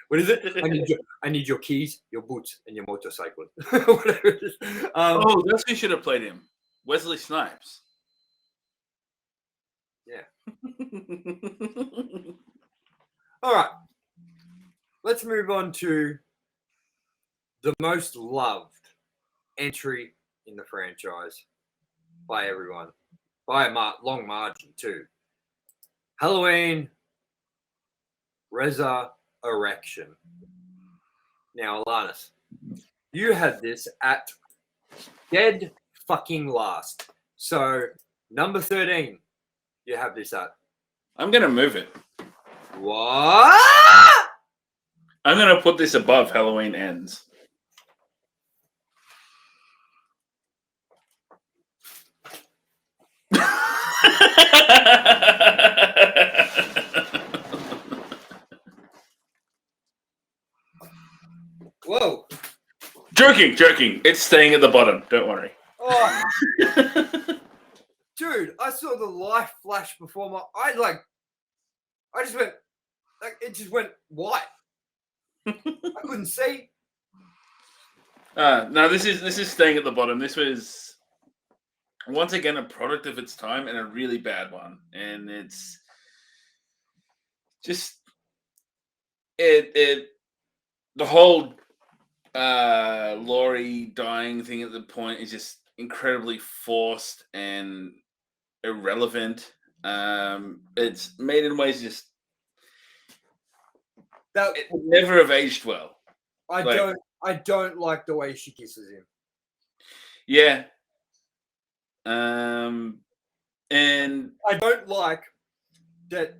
What is it? I need your keys, your boots, and your motorcycle. Whatever it is. Oh, that's who should have played him. Wesley Snipes. Yeah. All right. Let's move on to the most loved entry in the franchise by everyone, by a long margin too. Halloween Resurrection. Now, ALANNIS, you had this at dead fucking last. So, number 13, you have this at. I'm going to move it. What? I'm going to put this above Halloween Ends. Whoa. Joking. It's staying at the bottom. Don't worry. Oh. Dude, I saw the light flash before my eyes. I just went, it just went white. I couldn't see. No, this is staying at the bottom. This was once again a product of its time and a really bad one. And it's just the whole Laurie dying thing at the point is just incredibly forced and irrelevant. It's made in ways just that it would never have aged well. I don't like the way she kisses him. Yeah. And I don't like that.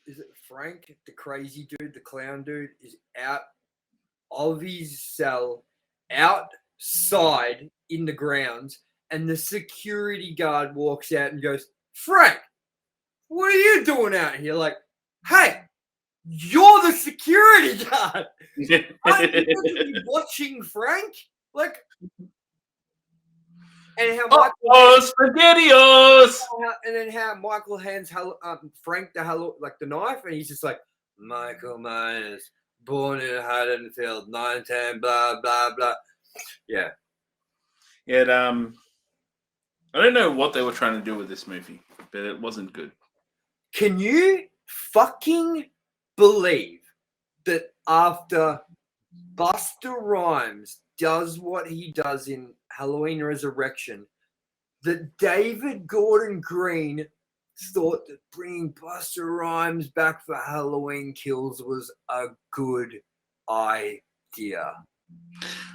Is it Frank, the crazy dude, the clown dude, is out of his cell, outside in the grounds, and the security guard walks out and goes, "Frank, what are you doing out here?" Like, hey, you're the security guard. I'm meant to be watching Frank. Like, and how Michael SpaghettiOs! and then how Michael hands Frank the knife, and he's just like, Michael Myers, born in Haddonfield, 910, blah blah blah. Yeah. I don't know what they were trying to do with this movie, but it wasn't good. Can you fucking believe that after Busta Rhymes does what he does in Halloween Resurrection, that David Gordon Green thought that bringing Busta Rhymes back for Halloween Kills was a good idea.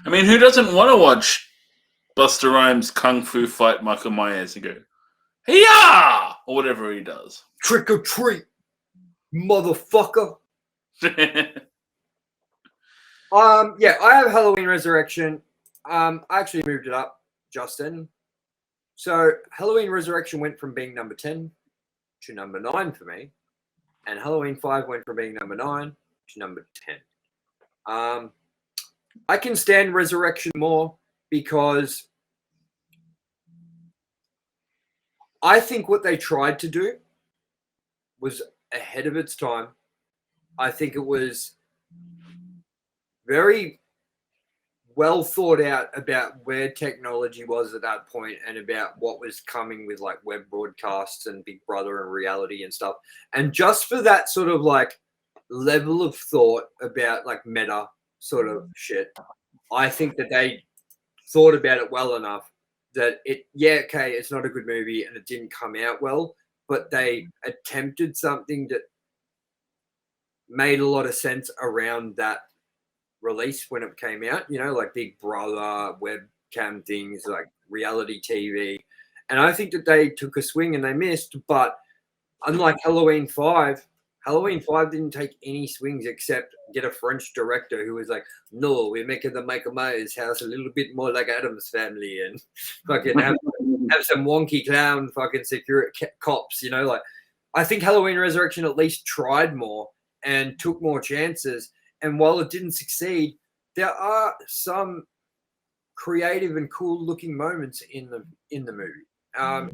I mean, who doesn't want to watch Busta Rhymes kung fu fight Michael Myers and go, "Hey-ya!" or whatever he does? Trick or treat, motherfucker. Yeah, I have Halloween Resurrection. I actually moved it up, Justin. So Halloween Resurrection went from being number 10 to number 9 for me, and Halloween 5 went from being number 9 to number 10. I can stand Resurrection more because I think what they tried to do was ahead of its time. I think it was very well thought out about where technology was at that point and about what was coming with like web broadcasts and Big Brother and reality and stuff. And just for that sort of like level of thought about like meta sort of shit, I think that they thought about it well enough that it's not a good movie and it didn't come out well, but they attempted something that made a lot of sense around that release when it came out, like Big Brother, webcam things, like reality TV. And I think that they took a swing and they missed, but unlike Halloween 5 didn't take any swings except get a French director who was like, no, we're making the Michael Myers house a little bit more like Addams Family and fucking have some wonky clown fucking security cops, like I think Halloween Resurrection at least tried more and took more chances. And while it didn't succeed, there are some creative and cool looking moments in the movie.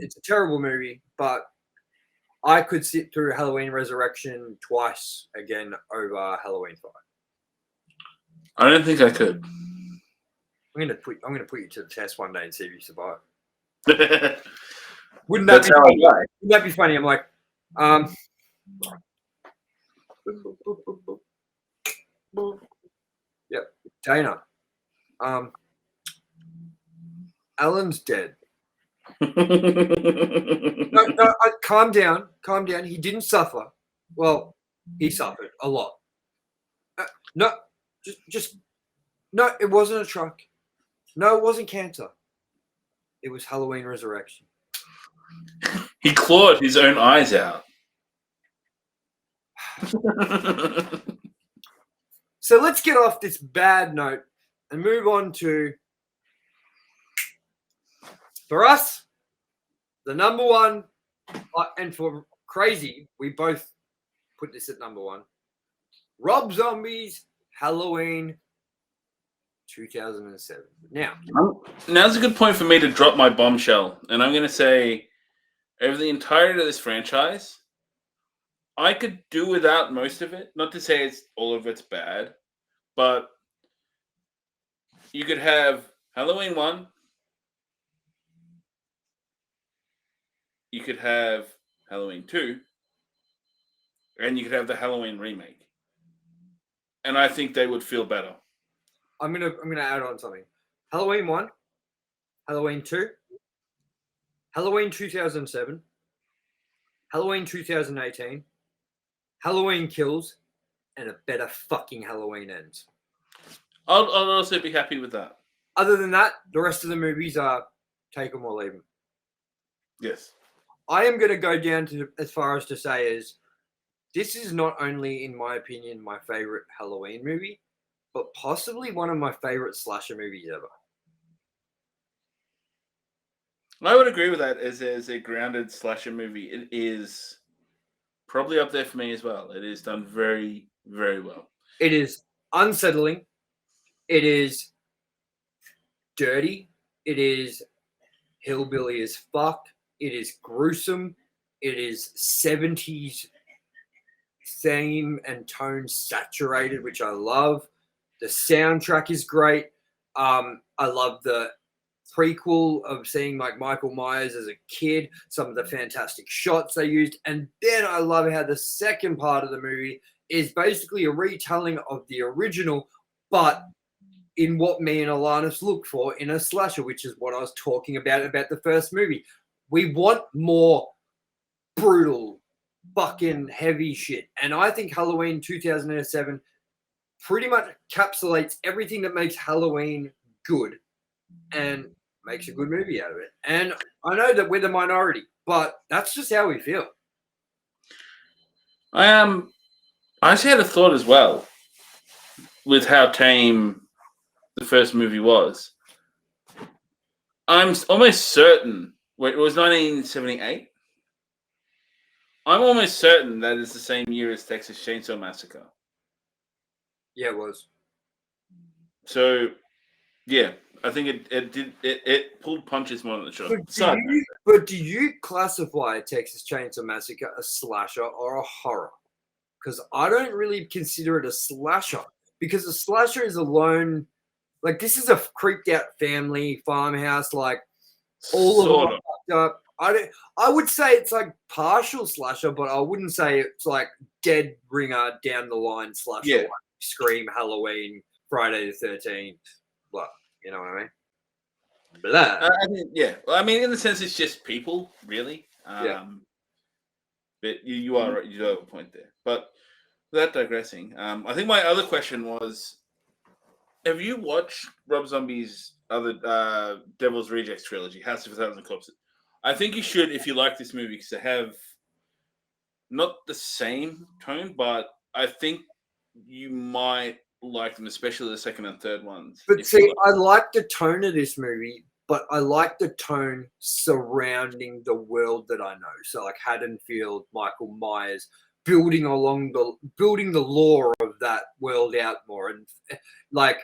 It's a terrible movie, but I could sit through Halloween Resurrection twice again over Halloween 5. I don't think I could. I'm gonna put you to the test one day and see if you survive. Wouldn't That's how I die. Wouldn't that be funny? I'm like, yep, Dana. Alan's dead. No, calm down. He didn't suffer. Well, he suffered a lot. No, no, it wasn't a truck. No, it wasn't cancer. It was Halloween Resurrection. He clawed his own eyes out. So let's get off this bad note and move on to, for us, the number one, and for Crazy, we both put this at number one. Rob Zombie's Halloween 2007. Now's a good point for me to drop my bombshell. And I'm going to say, over the entirety of this franchise, I could do without most of it. Not to say all of it's bad, but you could have Halloween 1. You could have Halloween 2. And you could have the Halloween remake. And I think they would feel better. I'm gonna add on something. Halloween 1, Halloween 2, Halloween 2007, Halloween 2018, Halloween Kills, and a better fucking Halloween Ends. I'll also be happy with that. Other than that, the rest of the movies are take them or leave them. Yes. I am going to go down to as far as to say is this is not only, in my opinion, my favorite Halloween movie, but possibly one of my favorite slasher movies ever. I would agree with that as a grounded slasher movie. It is probably up there for me as well. It is done very, very well. It is unsettling. It is dirty. It is hillbilly as fuck. It is gruesome. It is 70s theme and tone saturated, which I love. The soundtrack is great. I love the prequel of seeing like Michael Myers as a kid, some of the fantastic shots they used. And then I love how the second part of the movie is basically a retelling of the original, but in what me and ALANNIS look for in a slasher, which is what I was talking about the first movie. We want more brutal, fucking heavy shit. And I think Halloween 2007 pretty much encapsulates everything that makes Halloween good and makes a good movie out of it. And I know that we're the minority, but that's just how we feel. I actually had a thought as well with how tame the first movie was. I'm almost certain it was 1978. I'm almost certain that it's the same year as Texas Chainsaw Massacre. Yeah, it was. So, yeah, I think it pulled punches more than it should. But do you classify Texas Chainsaw Massacre a slasher or a horror? Because I don't really consider it a slasher. Because a slasher is alone. Like, this is a creeped out family farmhouse. Like, all of them are fucked up. I would say it's like partial slasher, but I wouldn't say it's like dead ringer down the line slasher. Yeah. Like Scream, Halloween, Friday the 13th. Blah. You know what I mean? Blah. Yeah. Well, I mean, in the sense, it's just people, really. Yeah. But you are right. You do have a point there. But without digressing, I think my other question was, have you watched Rob Zombie's other Devil's Rejects trilogy, House of a Thousand Corpses? I think you should if you like this movie, because they have not the same tone, but I think you might like them, especially the second and third ones. But see, I like the tone of this movie, but I like the tone surrounding the world that I know. So like Haddonfield, Michael Myers, building the lore of that world out more, and like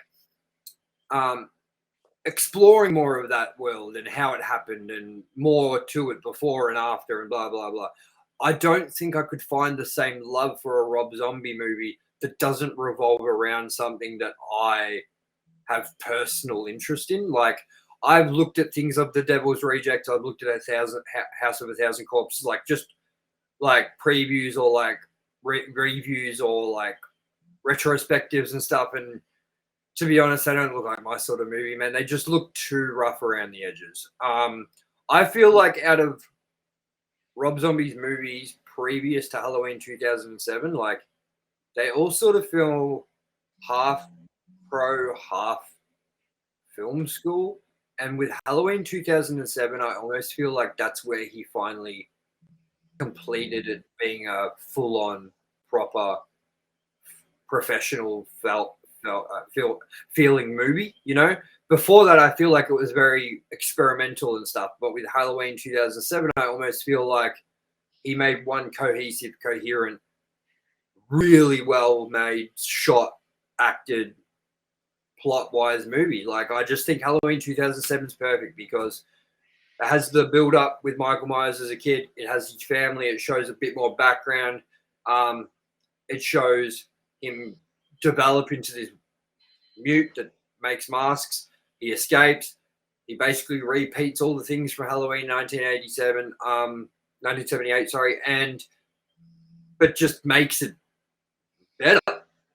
exploring more of that world and how it happened and more to it before and after and blah blah blah. I don't think I could find the same love for a Rob Zombie movie that doesn't revolve around something that I have personal interest in. Like, I've looked at things of the Devil's Rejects, I've looked at House of a Thousand Corpses, like just like previews or like reviews or like retrospectives and stuff, and to be honest, they don't look like my sort of movie, man. They just look too rough around the edges. I feel like out of Rob Zombie's movies previous to Halloween 2007, like, they all sort of feel half pro, half film school. And with Halloween 2007, I almost feel like that's where he finally completed it being a full-on, proper, professional feeling movie, you know? Before that, I feel like it was very experimental and stuff. But with Halloween 2007, I almost feel like he made one cohesive, coherent, really well-made, shot, acted, plot-wise movie. Like, I just think Halloween 2007 is perfect because it has the build-up with Michael Myers as a kid. It has his family. It shows a bit more background. It shows him develop into this mute that makes masks. He escapes. He basically repeats all the things from Halloween 1978, sorry, but just makes it better.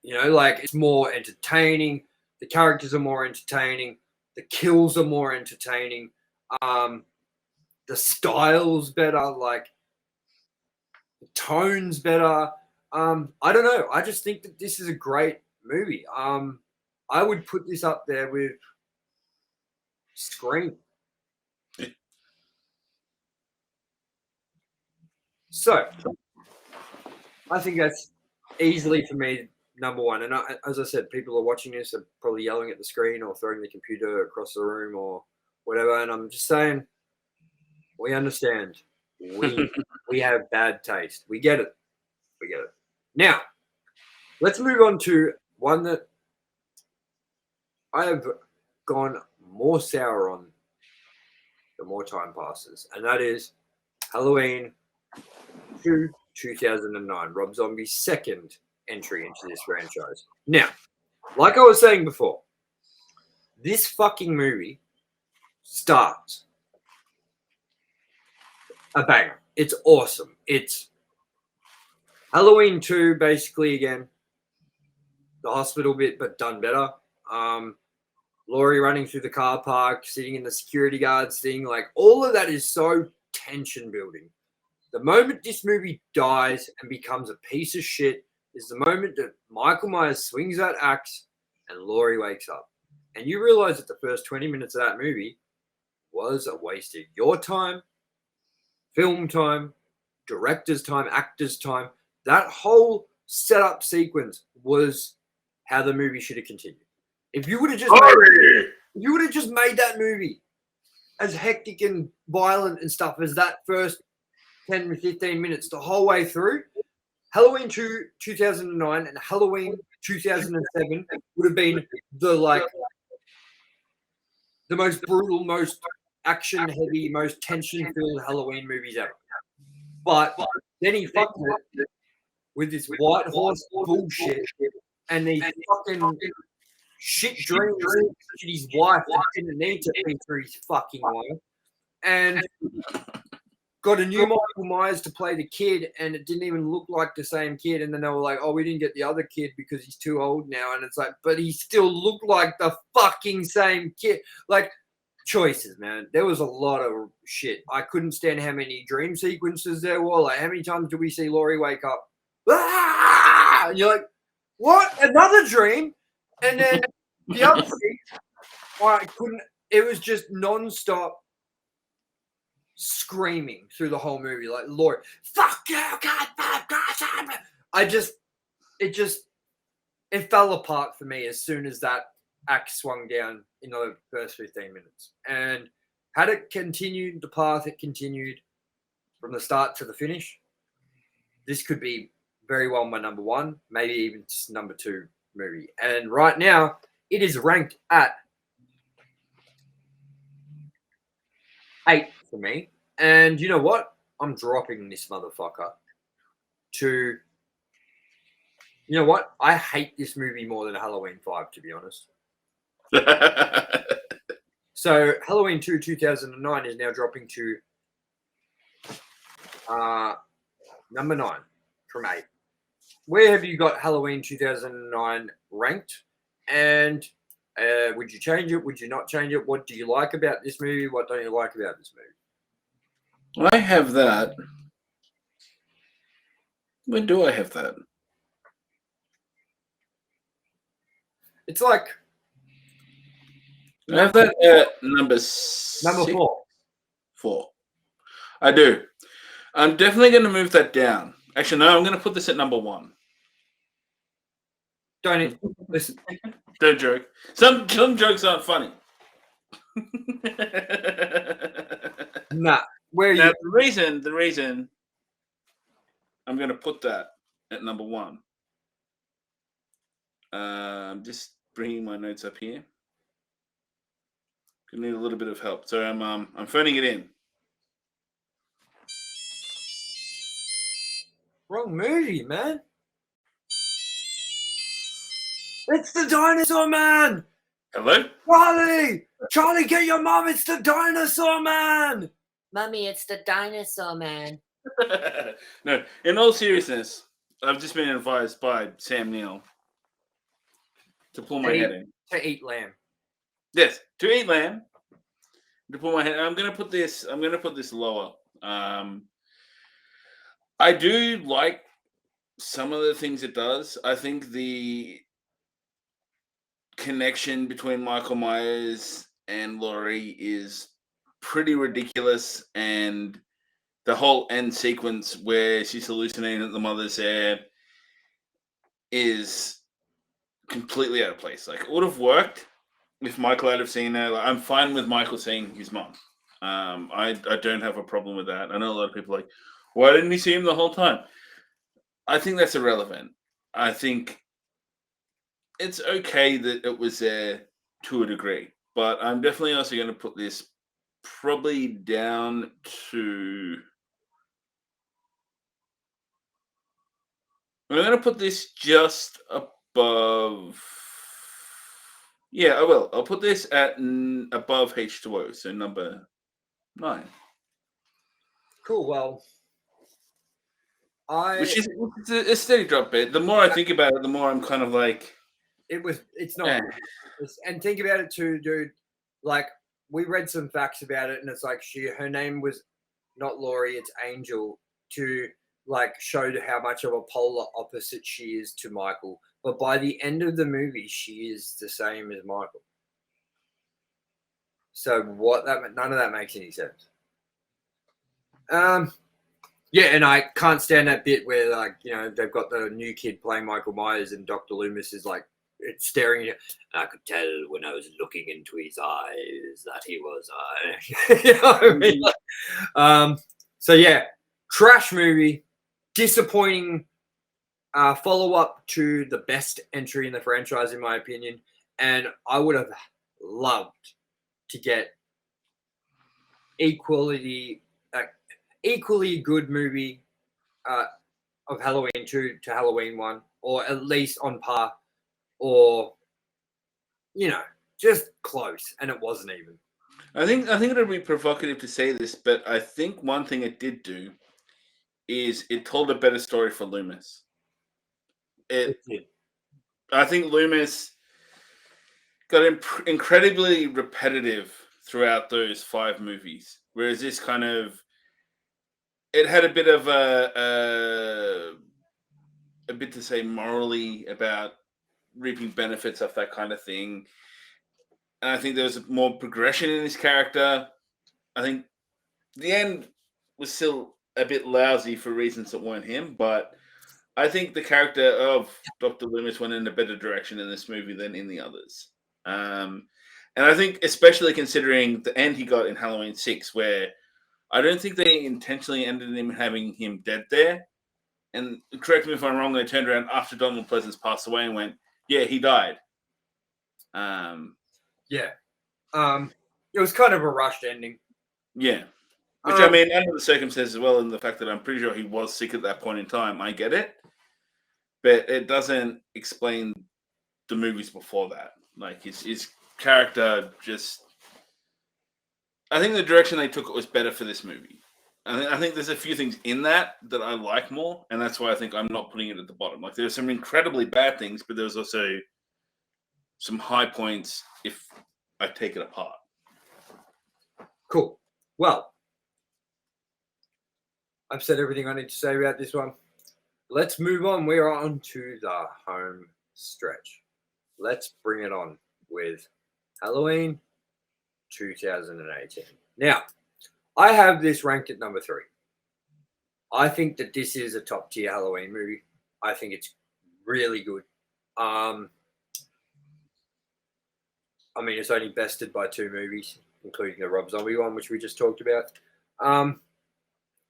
You know, like, it's more entertaining. The characters are more entertaining. The kills are more entertaining. The style's better. Like, the tone's better. I don't know. I just think that this is a great movie. I would put this up there with Scream. So, I think that's easily for me number one. And as I said, people are watching this are probably yelling at the screen or throwing the computer across the room or whatever. And I'm just saying, we understand. We have bad taste. We get it. We get it. Now, let's move on to one that I have gone more sour on the more time passes, and that is Halloween 2009, Rob Zombie's second entry into this franchise. Now, like I was saying before, this fucking movie starts a banger. It's awesome. It's Halloween 2, basically, again, the hospital bit, but done better. Laurie running through the car park, sitting in the security guards thing, like all of that is so tension building. The moment this movie dies and becomes a piece of shit is the moment that Michael Myers swings that axe and Laurie wakes up. And you realize that the first 20 minutes of that movie was a waste of your time, film time, director's time, actor's time. That whole setup sequence was how the movie should have continued. If you would have just made that movie as hectic and violent and stuff as that first 10 to 15 minutes the whole way through, Halloween 2009 and Halloween 2007 would have been the most brutal, most action heavy, most tension filled Halloween movies ever. But then he fucked it with this white horse bullshit and these fucking shit dreams to his wife that didn't need to be through his fucking wife. And got a new Michael Myers to play the kid, and it didn't even look like the same kid. And then they were like, oh, we didn't get the other kid because he's too old now. And it's like, but he still looked like the fucking same kid. Like, choices, man. There was a lot of shit. I couldn't stand how many dream sequences there were. Like, how many times do we see Laurie wake up? Ah! And you're like, what? Another dream? And then the other thing, I couldn't, it was just non-stop screaming through the whole movie, like, Lord, fuck you, God, fuck God. It fell apart for me as soon as that axe swung down in the first 15 minutes. And had it continued the path it continued from the start to the finish, this could be very well my number one, maybe even number two movie. And right now, it is ranked at 8 for me. And you know what? I'm dropping this motherfucker to... You know what? I hate this movie more than Halloween 5, to be honest. So Halloween 2 2009 is now dropping to number 9 from 8. Where have you got Halloween 2009 ranked? And would you change it? Would you not change it? What do you like about this movie? What don't you like about this movie? I have that. When do I have that? It's like... I have that at number 4. 4. I do. I'm definitely going to move that down. Actually, no, I'm going to put this at number 1. Don't listen. Don't joke. Some jokes aren't funny. Nah. Where are now, you? the reason I'm going to put that at number 1. Just bringing my notes up here. Gonna need a little bit of help. So I'm phoning it in. Wrong movie, man. It's the Dinosaur Man. Hello? Charlie, get your mom. It's the Dinosaur Man. Mummy, it's the Dinosaur Man. No, in all seriousness, I've just been advised by Sam Neill to pull my head in. To eat lamb. Yes, to eat lamb. To pull my head. I'm gonna put this lower. I do like some of the things it does. I think the connection between Michael Myers and Laurie is pretty ridiculous, and the whole end sequence where she's hallucinating that the mother's there is completely out of place. Like, it would have worked if Michael had have seen her. Like, I'm fine with Michael seeing his mom. I don't have a problem with that. I know a lot of people are like, why didn't he see him the whole time? I think that's irrelevant. I think it's okay that it was there to a degree, but I'm definitely also going to put this probably down to... I'm going to put this just above... Yeah, I will. I'll put this at above H2O, so number 9. Cool. Well, Which is a steady drop bit. The more I think about it, the more I'm kind of like... It's not. Yeah. And think about it too, dude. Like, we read some facts about it, and it's like her name was not Laurie, it's Angel, to like show how much of a polar opposite she is to Michael. But by the end of the movie, she is the same as Michael. So none of that makes any sense. Yeah, and I can't stand that bit where, like, you know, they've got the new kid playing Michael Myers and Dr. Loomis is like, it's staring at you. I could tell when I was looking into his eyes that he was you know what I mean? Like, so yeah, trash movie, disappointing follow-up to the best entry in the franchise, in my opinion. And I would have loved to get equally good movie of Halloween 2 to Halloween 1, or at least on par, or, you know, just close, and it wasn't even. I think it'll be provocative to say this, but I think one thing it did do is it told a better story for Loomis. I think Loomis got incredibly repetitive throughout those 5 movies, whereas this kind of it had a bit of a bit to say morally about reaping benefits of that kind of thing. And I think there was more progression in his character. I think the end was still a bit lousy for reasons that weren't him, but I think the character of Dr. Loomis went in a better direction in this movie than in the others. And I think, especially considering the end he got in Halloween 6, where I don't think they intentionally ended him having him dead there. And correct me if I'm wrong, they turned around after Donald Pleasance passed away and went, yeah, he died. Yeah. It was kind of a rushed ending. Yeah. Which, I mean, under the circumstances as well, and the fact that I'm pretty sure he was sick at that point in time, I get it. But it doesn't explain the movies before that. Like, his character just... I think the direction they took it was better for this movie. I think there's a few things in that I like more, and that's why I think I'm not putting it at the bottom. Like, there's some incredibly bad things, but there's also some high points if I take it apart. Cool. Well, I've said everything I need to say about this one. Let's move on. We're on to the home stretch. Let's bring it on with Halloween 2018. Now, I have this ranked at number 3. I think that this is a top tier Halloween movie. I think it's really good. I mean, it's only bested by 2 movies, including the Rob Zombie one, which we just talked about.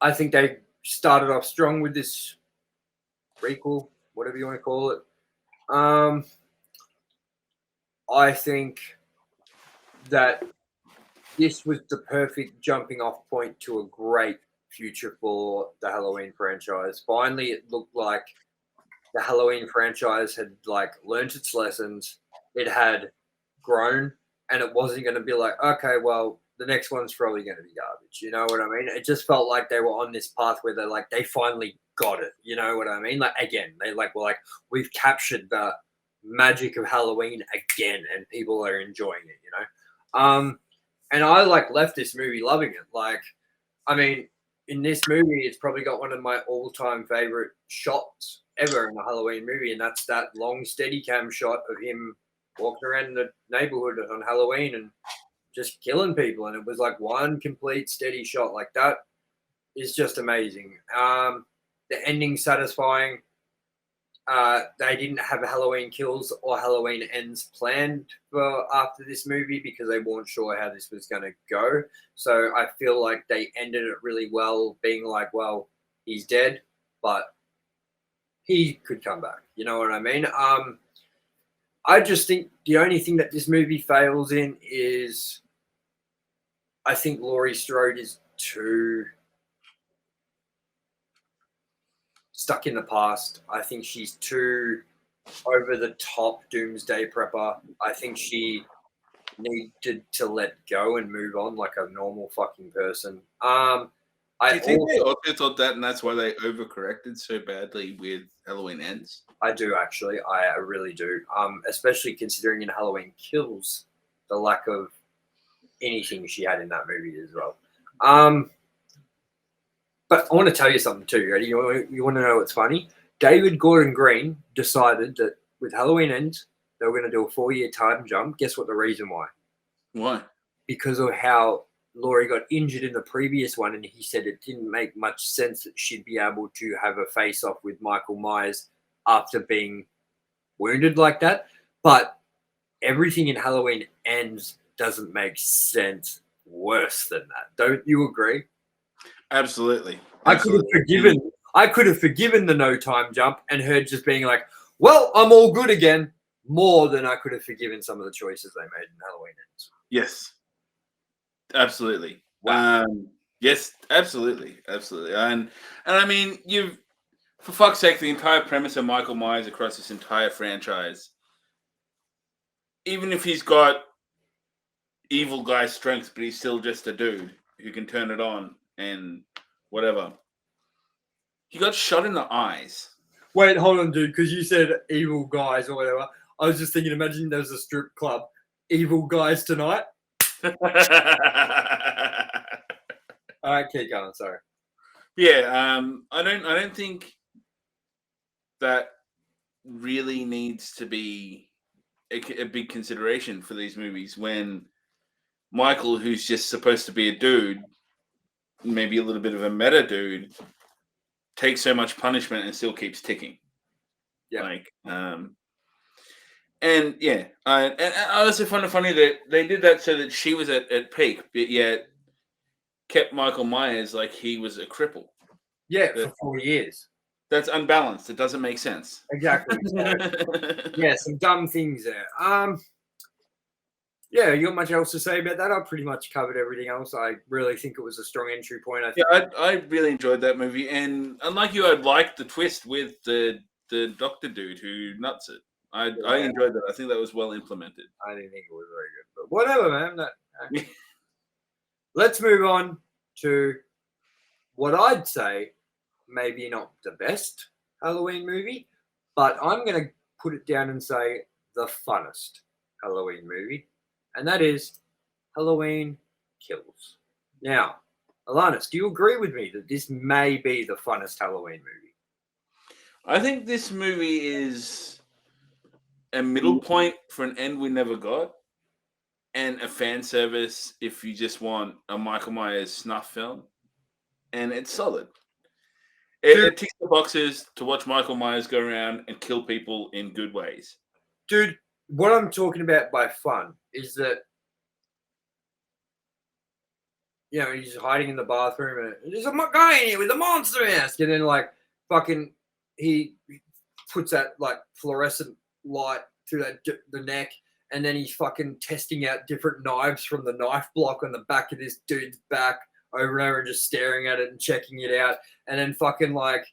I think they started off strong with this prequel, whatever you want to call it. I think that this was the perfect jumping off point to a great future for the Halloween franchise. Finally, it looked like the Halloween franchise had like learned its lessons. It had grown, and it wasn't going to be like, okay, well, the next one's probably going to be garbage. You know what I mean? It just felt like they were on this path where they finally got it. You know what I mean? Like, again, they were like, we've captured the magic of Halloween again, and people are enjoying it, you know? And I left this movie loving it. Like, I mean, in this movie, it's probably got one of my all-time favorite shots ever in a Halloween movie, and that's that long steady cam shot of him walking around the neighborhood on Halloween and just killing people. And it was like one complete steady shot. Like, that is just amazing. The ending satisfying. They didn't have Halloween Kills or Halloween Ends planned for after this movie because they weren't sure how this was going to go. So I feel like they ended it really well, being like, well, he's dead, but he could come back. You know what I mean? I just think the only thing that this movie fails in is I think Laurie Strode is too stuck in the past. I think she's too over the top doomsday prepper. I think she needed to let go and move on like a normal fucking person. I Do you think they also thought that, and that's why they overcorrected so badly with Halloween Ends? I do actually. I really do. Especially considering in Halloween Kills, the lack of anything she had in that movie as well. But I want to tell you something too. Ready? You want to know what's funny? David Gordon Green decided that with Halloween Ends, they were going to do a 4-year time jump. Guess what the reason why? Why? Because of how Laurie got injured in the previous one, and he said it didn't make much sense that she'd be able to have a face-off with Michael Myers after being wounded like that. But everything in Halloween Ends doesn't make sense worse than that. Don't you agree? Absolutely. I could have forgiven the no time jump and her just being like, well, I'm all good again, more than I could have forgiven some of the choices they made in Halloween Ends. Yes. Absolutely. Wow. Yes, absolutely. And I mean, for fuck's sake, the entire premise of Michael Myers across this entire franchise, even if he's got evil guy strength, but he's still just a dude who can turn it on and whatever. He got shot in the eyes. Wait, hold on, dude, because you said evil guys or whatever. I was just thinking, imagine there was a strip club, evil guys tonight. All right, keep going. Sorry. Yeah, I don't think that really needs to be a big consideration for these movies when Michael, who's just supposed to be a dude, maybe a little bit of a meta dude, takes so much punishment and still keeps ticking. Yeah. And yeah, and I also find it funny that they did that so that she was at peak, but yet kept Michael Myers like he was a cripple. Yeah, for 4 years. That's unbalanced. It doesn't make sense. Exactly. Yeah, some dumb things there. Yeah, you got much else to say about that? I pretty much covered everything else. I really think it was a strong entry point. I really enjoyed that movie, and unlike you, I liked the twist with the doctor dude who nuts it. I enjoyed that. I think that was well implemented. I didn't think it was very good, but whatever, man. Let's move on to what I'd say maybe not the best Halloween movie, but I'm going to put it down and say the funnest Halloween movie, and that is Halloween Kills. Now, ALANNIS, do you agree with me that this may be the funnest Halloween movie? I think this movie is a middle point for an end we never got, and a fan service if you just want a Michael Myers snuff film, and it's solid. It ticks the boxes to watch Michael Myers go around and kill people in good ways. Dude, what I'm talking about by fun is that, you know, he's hiding in the bathroom and there's a guy in here with a monster mask. And then, like, fucking, he puts that, like, fluorescent light through the neck. And then he's fucking testing out different knives from the knife block on the back of this dude's back over and over and just staring at it and checking it out. And then fucking, like,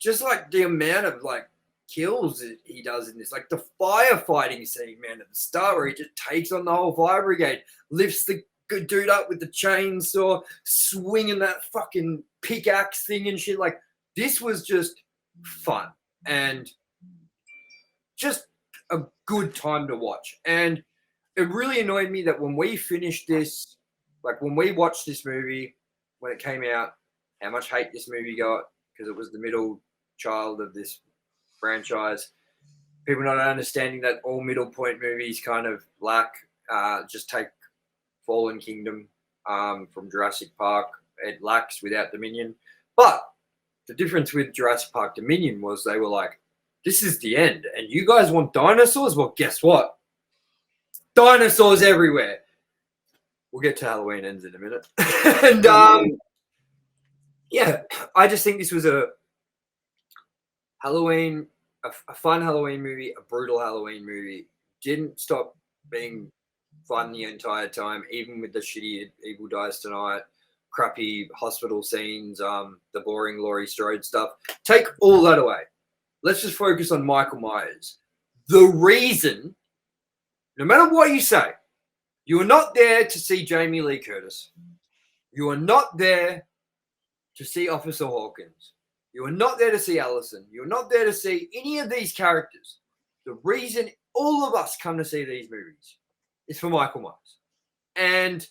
just, like, the amount of, like, kills that he does in this, like the firefighting scene, man, at the start where he just takes on the whole fire brigade, lifts the good dude up with the chainsaw, swinging that fucking pickaxe thing and shit. Like, this was just fun and just a good time to watch. And it really annoyed me that when we finished this, like when we watched this movie, when it came out, how much hate this movie got because it was the middle child of this franchise. People not understanding that all middle point movies kind of lack. Just take Fallen Kingdom from Jurassic Park. It lacks without Dominion. But the difference with Jurassic Park Dominion was they were like, this is the end. And you guys want dinosaurs? Well, guess what? Dinosaurs everywhere. We'll get to Halloween Ends in a minute. And yeah, I just think this was a Halloween, a fun Halloween movie, a brutal Halloween movie. Didn't stop being fun the entire time, even with the shitty Evil Dies Tonight, crappy hospital scenes, the boring Laurie Strode stuff. Take all that away. Let's just focus on Michael Myers. The reason, no matter what you say, you are not there to see Jamie Lee Curtis. You are not there to see Officer Hawkins. You are not there to see Allison. You're not there to see any of these characters. The reason all of us come to see these movies is for Michael Myers. And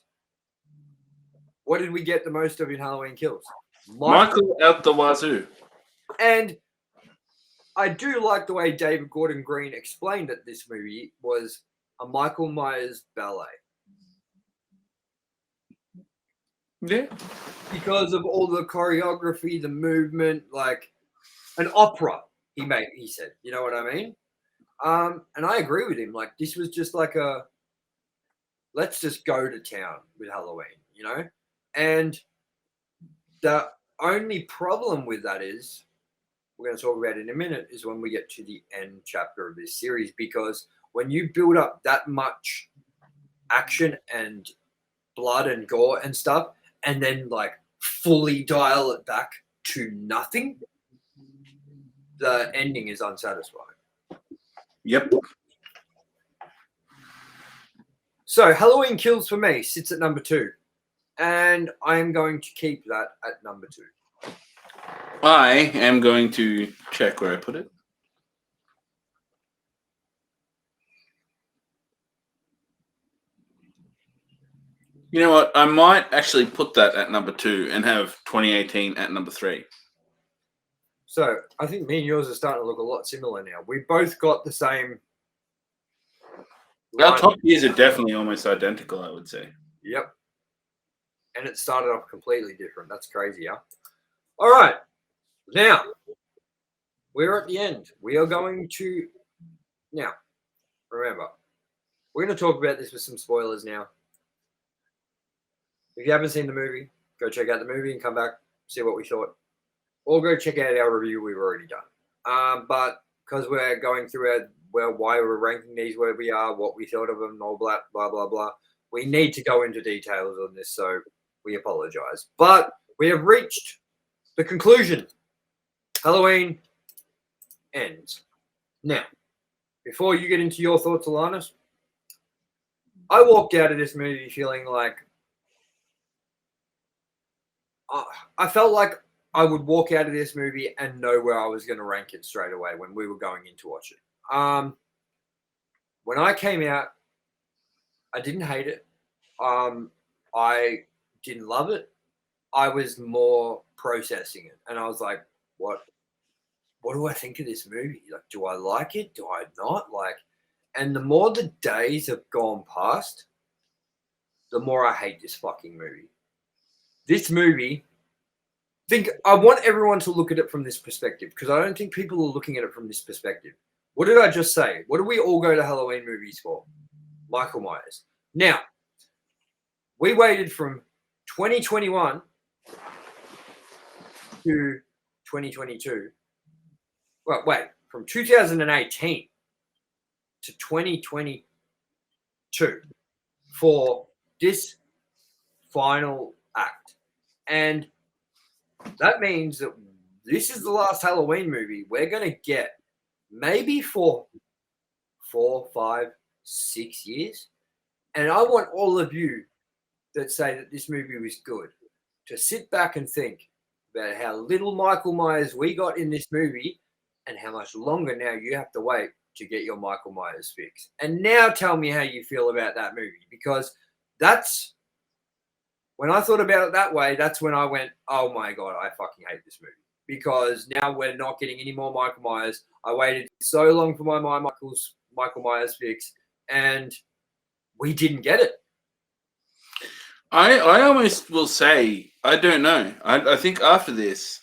what did we get the most of in Halloween Kills? Michael out the wazoo. And I do like the way David Gordon Green explained that this movie was a Michael Myers ballet. Yeah. Because of all the choreography, the movement, like an opera, he said. You know what I mean? And I agree with him. Like, this was just like a, let's just go to town with Halloween, you know? And the only problem with that is, we're going to talk about in a minute, is when we get to the end chapter of this series, because when you build up that much action and blood and gore and stuff, and then like fully dial it back to nothing, the ending is unsatisfying. Yep. So Halloween Kills for me sits at number 2, and I am going to keep that at number 2. I am going to check where I put it. You know what? I might actually put that at number 2 and have 2018 at number 3. So I think me and yours are starting to look a lot similar now. We both got the same. Our top years are definitely almost identical, I would say. Yep. And it started off completely different. That's crazy, huh? All right. Now, we're at the end. We are going to... Now, remember, we're going to talk about this with some spoilers now. If you haven't seen the movie, go check out the movie and come back, see what we thought. Or go check out our review we've already done. But because we're going through why we're ranking these where we are, what we thought of them, and all blah, blah, blah, blah, we need to go into details on this, so we apologize. But we have reached the conclusion. Halloween ends. Now, before you get into your thoughts, ALANNIS, I walked out of this movie feeling like I felt like I would walk out of this movie and know where I was going to rank it straight away when we were going in to watch it. When I came out, I didn't hate it. I didn't love it. I was more processing it, and I was like, "What do I think of this movie? Like, do I like it? Do I not like?" And the more the days have gone past, the more I hate this fucking movie. This movie, I want everyone to look at it from this perspective, because I don't think people are looking at it from this perspective. What did I just say? What do we all go to Halloween movies for? Michael Myers. Now, we waited from 2021 to 2022. Well, wait, from 2018 to 2022 for this final act. And that means that this is the last Halloween movie we're going to get maybe for 4, 5, 6 years. And I want all of you that say that this movie was good to sit back and think about how little Michael Myers we got in this movie and how much longer now you have to wait to get your Michael Myers fix. And now tell me how you feel about that movie, because that's when I thought about it that way, that's when I went, oh my God, I fucking hate this movie, because now we're not getting any more Michael Myers. I waited so long for my Michael Myers fix, and we didn't get it. I almost will say, I don't know. I think after this,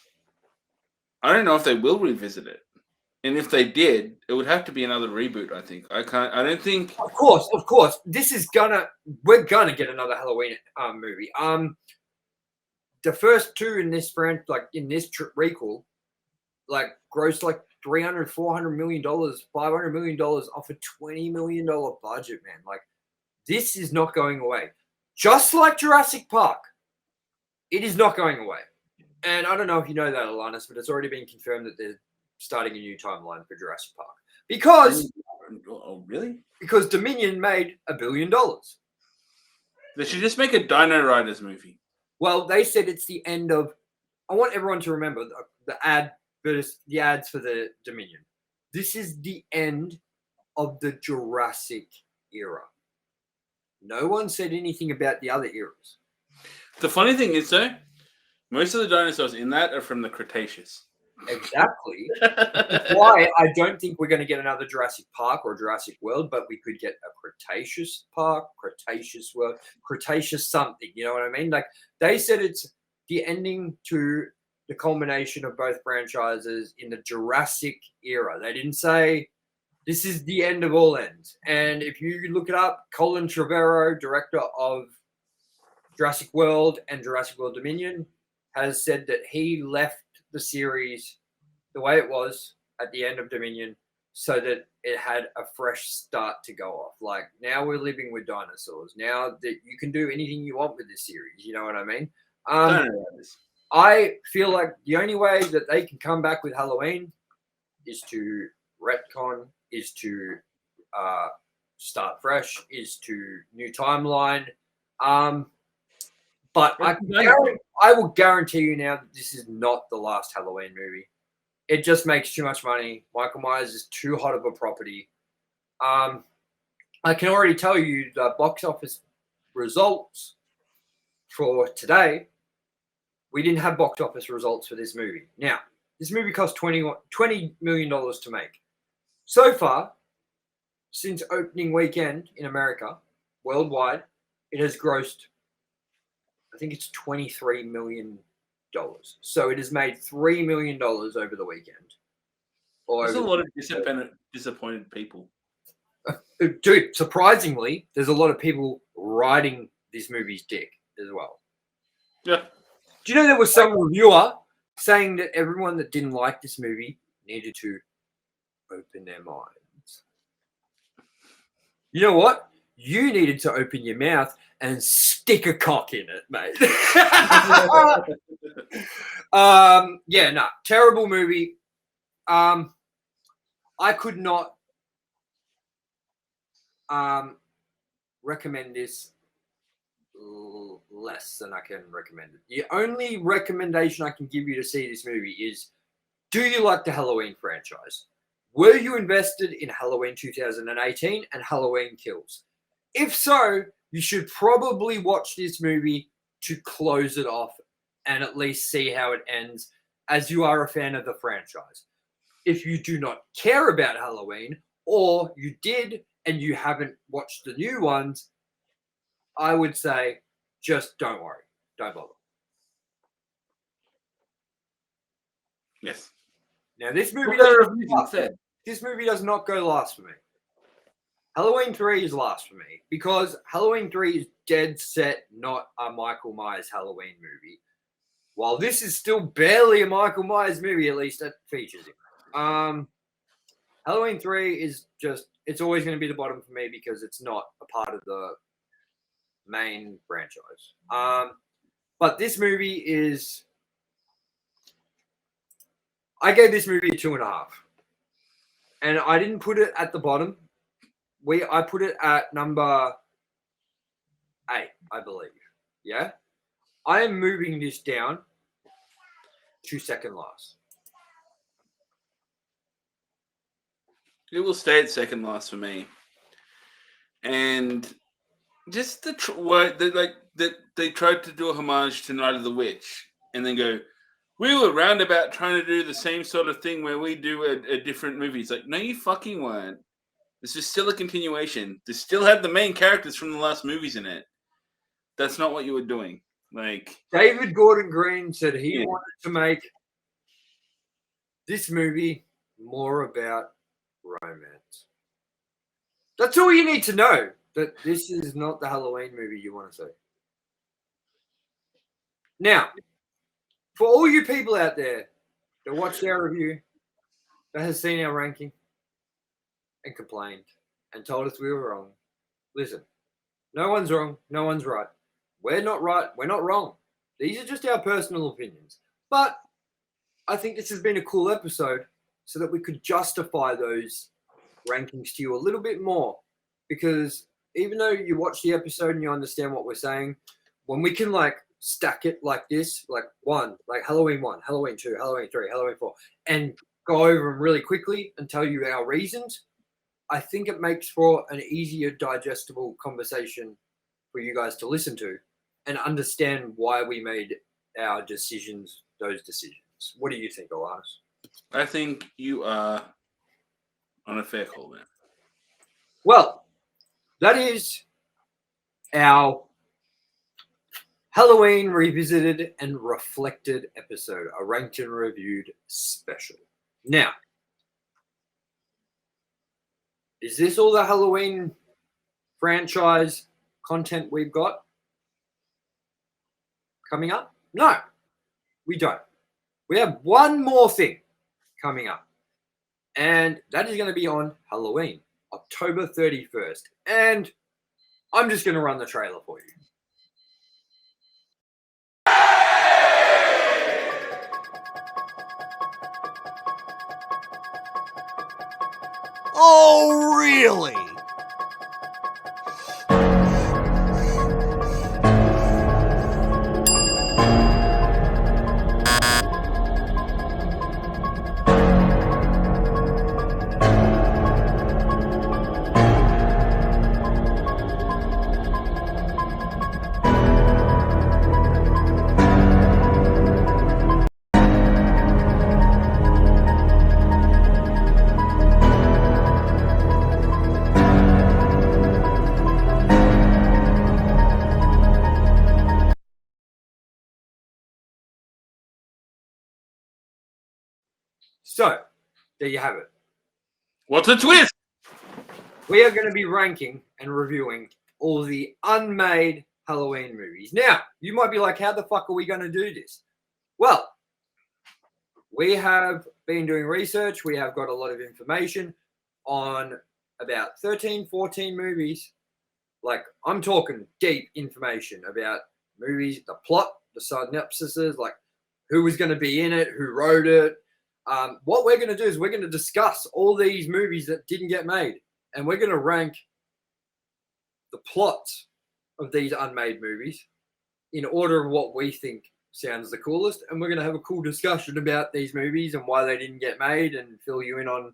I don't know if they will revisit it. And if they did, it would have to be another reboot, I think. I don't think... Of course. We're gonna get another Halloween movie. The first two in this recall, like, grossed like $300, $400 million, $500 million off a $20 million budget, man. Like, this is not going away. Just like Jurassic Park, it is not going away. And I don't know if you know that, ALANNIS, but it's already been confirmed that they're starting a new timeline for Jurassic Park. Because... Oh, really? Because Dominion made $1 billion. They should just make a Dino Riders movie. Well, they said it's the end of. I want everyone to remember the ads for the Dominion. This is the end of the Jurassic era. No one said anything about the other eras. The funny thing is, though, most of the dinosaurs in that are from the Cretaceous. Exactly. That's why I don't think we're going to get another Jurassic Park or Jurassic World, but we could get a Cretaceous Park, Cretaceous World, Cretaceous something. You know what I mean? Like they said, it's the ending to the culmination of both franchises in the Jurassic era. They didn't say this is the end of all ends. And if you look it up, Colin Trevorrow, director of Jurassic World and Jurassic World Dominion, has said that he left the series the way it was at the end of Dominion so that it had a fresh start to go off. Like now we're living with dinosaurs. Now that you can do anything you want with this series. You know what I mean? I feel like the only way that they can come back with Halloween is to retcon, is to start fresh, is to new timeline. But I will guarantee you now that this is not the last Halloween movie. It just makes too much money. Michael Myers is too hot of a property. I can already tell you the box office results for today. We didn't have box office results for this movie. Now, this movie cost $20 million to make. So far, since opening weekend in America, worldwide, it has grossed, I think it's $23 million. So it has made $3 million over the weekend. There's a lot of disappointed people. Dude, surprisingly, there's a lot of people riding this movie's dick as well. Yeah. Do you know there was some reviewer saying that everyone that didn't like this movie needed to open their minds? You know what? You needed to open your mouth and stick a cock in it, mate. Terrible movie. I could not recommend this less than I can recommend it. The only recommendation I can give you to see this movie is, do you like the Halloween franchise? Were you invested in Halloween 2018 and Halloween Kills? If so, you should probably watch this movie to close it off and at least see how it ends, as you are a fan of the franchise. If you do not care about Halloween, or you did and you haven't watched the new ones, I would say just don't worry. Don't bother. Yes. Now, this movie does not go last for me. Halloween 3 is last for me because Halloween 3 is dead set not a Michael Myers Halloween movie. While this is still barely a Michael Myers movie, at least it features him. Halloween 3 is just, it's always going to be the bottom for me because it's not a part of the main franchise. But this movie is, I gave this movie a 2.5. And I didn't put it at the bottom. I put it at number 8, I believe. Yeah? I am moving this down to second last. It will stay at second last for me. And just they tried to do a homage to Night of the Witch and then go, we were roundabout trying to do the same sort of thing where we do a different movie. It's like, no, you fucking weren't. This is still a continuation. This still had the main characters from the last movies in it. That's not what you were doing. Like, David Gordon Green said he wanted to make this movie more about romance. That's all you need to know, that this is not the Halloween movie you want to see. Now, for all you people out there that watched our review, that has seen our ranking and complained and told us we were wrong, listen, no one's wrong, no one's right. We're not right, we're not wrong. These are just our personal opinions. But I think this has been a cool episode so that we could justify those rankings to you a little bit more. Because even though you watch the episode and you understand what we're saying, when we can like stack it like this, like Halloween 1, Halloween 2, Halloween 3, Halloween 4, and go over them really quickly and tell you our reasons, I think it makes for an easier digestible conversation for you guys to listen to and understand why we made our decisions, those decisions. What do you think, ALANNIS? I think you are on a fair call there. Well, that is our Halloween revisited and reflected episode, a ranked and reviewed special. Now, is this all the Halloween franchise content we've got coming up? No, we don't. We have one more thing coming up, and that is going to be on Halloween, October 31st. And I'm just going to run the trailer for you. Oh, really? So, there you have it. What's a twist? We are going to be ranking and reviewing all the unmade Halloween movies. Now, you might be like, how the fuck are we going to do this? Well, we have been doing research. We have got a lot of information on about 13, 14 movies. Like, I'm talking deep information about movies, the plot, the synopsises, like who was going to be in it, who wrote it. What we're going to do is we're going to discuss all these movies that didn't get made, and we're going to rank the plots of these unmade movies in order of what we think sounds the coolest, and we're going to have a cool discussion about these movies and why they didn't get made and fill you in on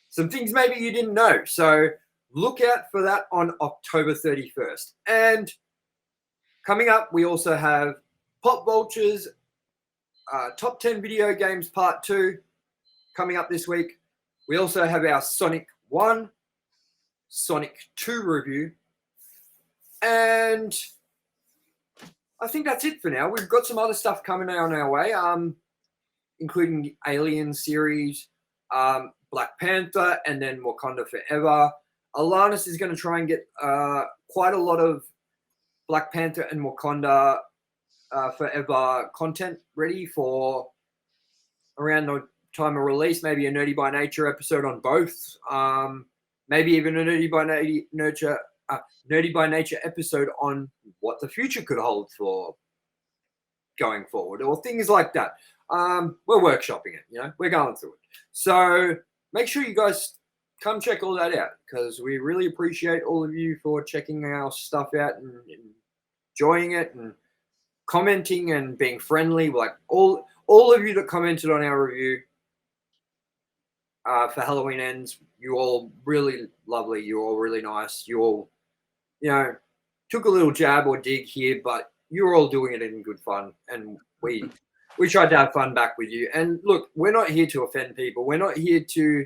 some things maybe you didn't know. So look out for that on October 31st. And coming up, we also have Pop Vultures, Top 10 Video Games Part 2 coming up this week. We also have our Sonic 1, Sonic 2 review. And I think that's it for now. We've got some other stuff coming on our way, including the Alien series, Black Panther, and then Wakanda Forever. ALANNIS is going to try and get quite a lot of Black Panther and Wakanda Forever content ready for around the time of release. Maybe a Nerdy by Nature episode on both. Maybe even a Nerdy by Nature episode on what the future could hold for going forward, or things like that. We're workshopping it, we're going through it. So make sure you guys come check all that out, because we really appreciate all of you for checking our stuff out and enjoying it and commenting and being friendly. Like all of you that commented on our review for Halloween Ends, you all really lovely. You're all really nice. You all, took a little jab or dig here, but you're all doing it in good fun. And we tried to have fun back with you. And look, we're not here to offend people. We're not here to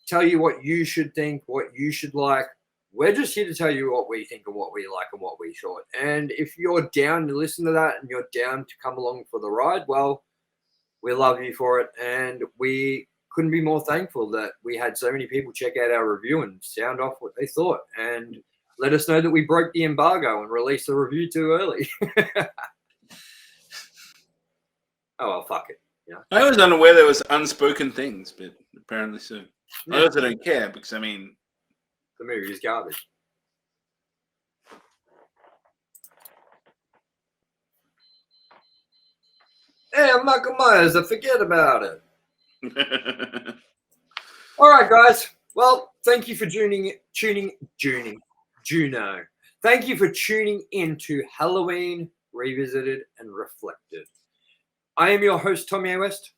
tell you what you should think, what you should like. We're just here to tell you what we think and what we like and what we thought. And if you're down to listen to that and you're down to come along for the ride, well, we love you for it. And we couldn't be more thankful that we had so many people check out our review and sound off what they thought and let us know that we broke the embargo and released the review too early. Oh, well, fuck it. I was unaware there was unspoken things, but apparently so. I also don't care because, the movie is garbage. Hey, I'm Michael Myers. I forget about it. All right, guys. Well, thank you for Juno. Thank you for tuning in to Halloween revisited, and reflected. I am your host, Tommy West.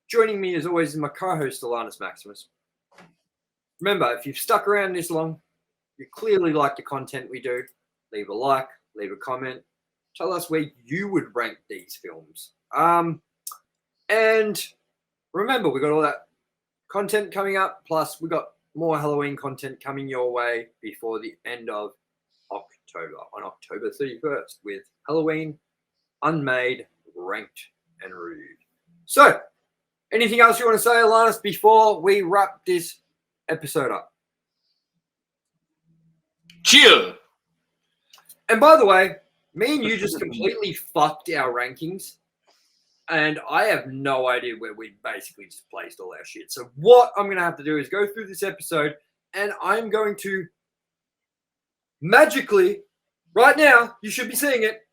Joining me, as always, is my co-host, ALANNIS Maximus. Remember, if you've stuck around this long, you clearly like the content we do. Leave a like, leave a comment. Tell us where you would rank these films. And remember, we got all that content coming up. Plus, we got more Halloween content coming your way before the end of October, on October 31st, with Halloween Unmade, Ranked, and Reviewed. So, anything else you want to say, ALANNIS, before we wrap this episode up? Cheer! And by the way, me and you just completely fucked our rankings. And I have no idea where we basically just placed all our shit. So what I'm going to have to do is go through this episode, and I'm going to magically, right now, you should be seeing it,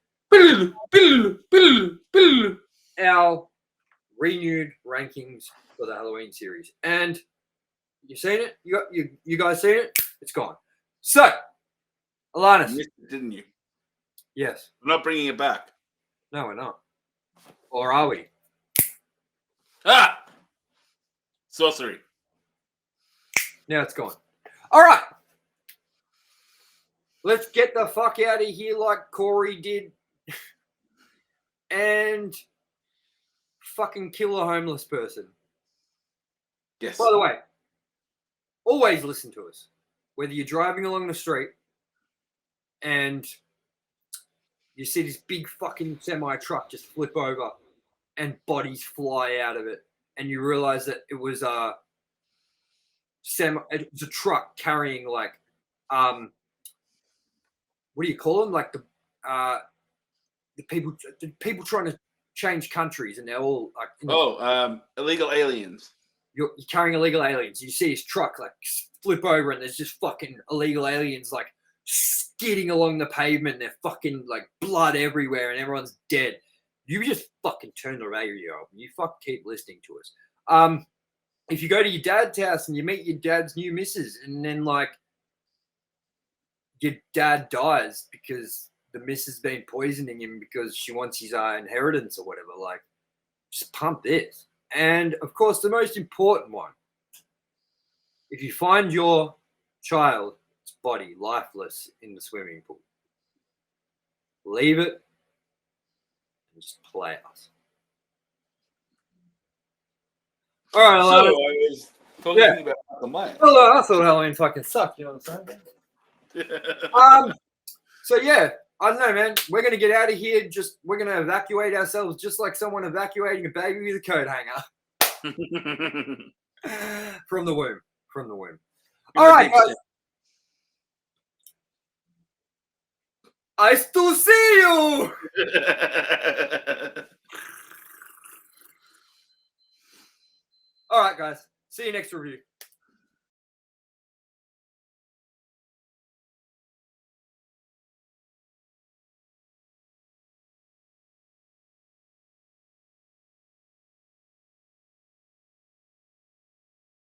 our renewed rankings for the Halloween series. And you seen it? You guys seen it? It's gone. So, ALANNIS. You missed it, didn't you? Yes. I'm not bringing it back. No, we're not. Or are we? Ah! Sorcery. Now it's gone. All right. Let's get the fuck out of here like Corey did and fucking kill a homeless person. Yes. By the way, always listen to us. Whether you're driving along the street and you see this big fucking semi-truck just flip over and bodies fly out of it, and you realize that it was a truck carrying like what do you call them? Like the people trying to change countries, and they're all like illegal aliens. You're carrying illegal aliens. You see his truck like flip over, and there's just fucking illegal aliens like skidding along the pavement. They're fucking like blood everywhere, and everyone's dead. You just fucking turn the radio off, and you fucking keep listening to us. If you go to your dad's house and you meet your dad's new missus, and then like your dad dies because the missus been poisoning him because she wants his inheritance or whatever, like just pump this. And of course, the most important one, if you find your child's body lifeless in the swimming pool, leave it and just play us. All right, So I was talking about TOMYE. Well, I thought Halloween fucking sucked, you know what I'm saying? So yeah, I don't know, man. We're gonna get out of here. We're gonna evacuate ourselves, just like someone evacuating a baby with a coat hanger from the womb. All right, guys. I still see you. All right, guys. See you next review.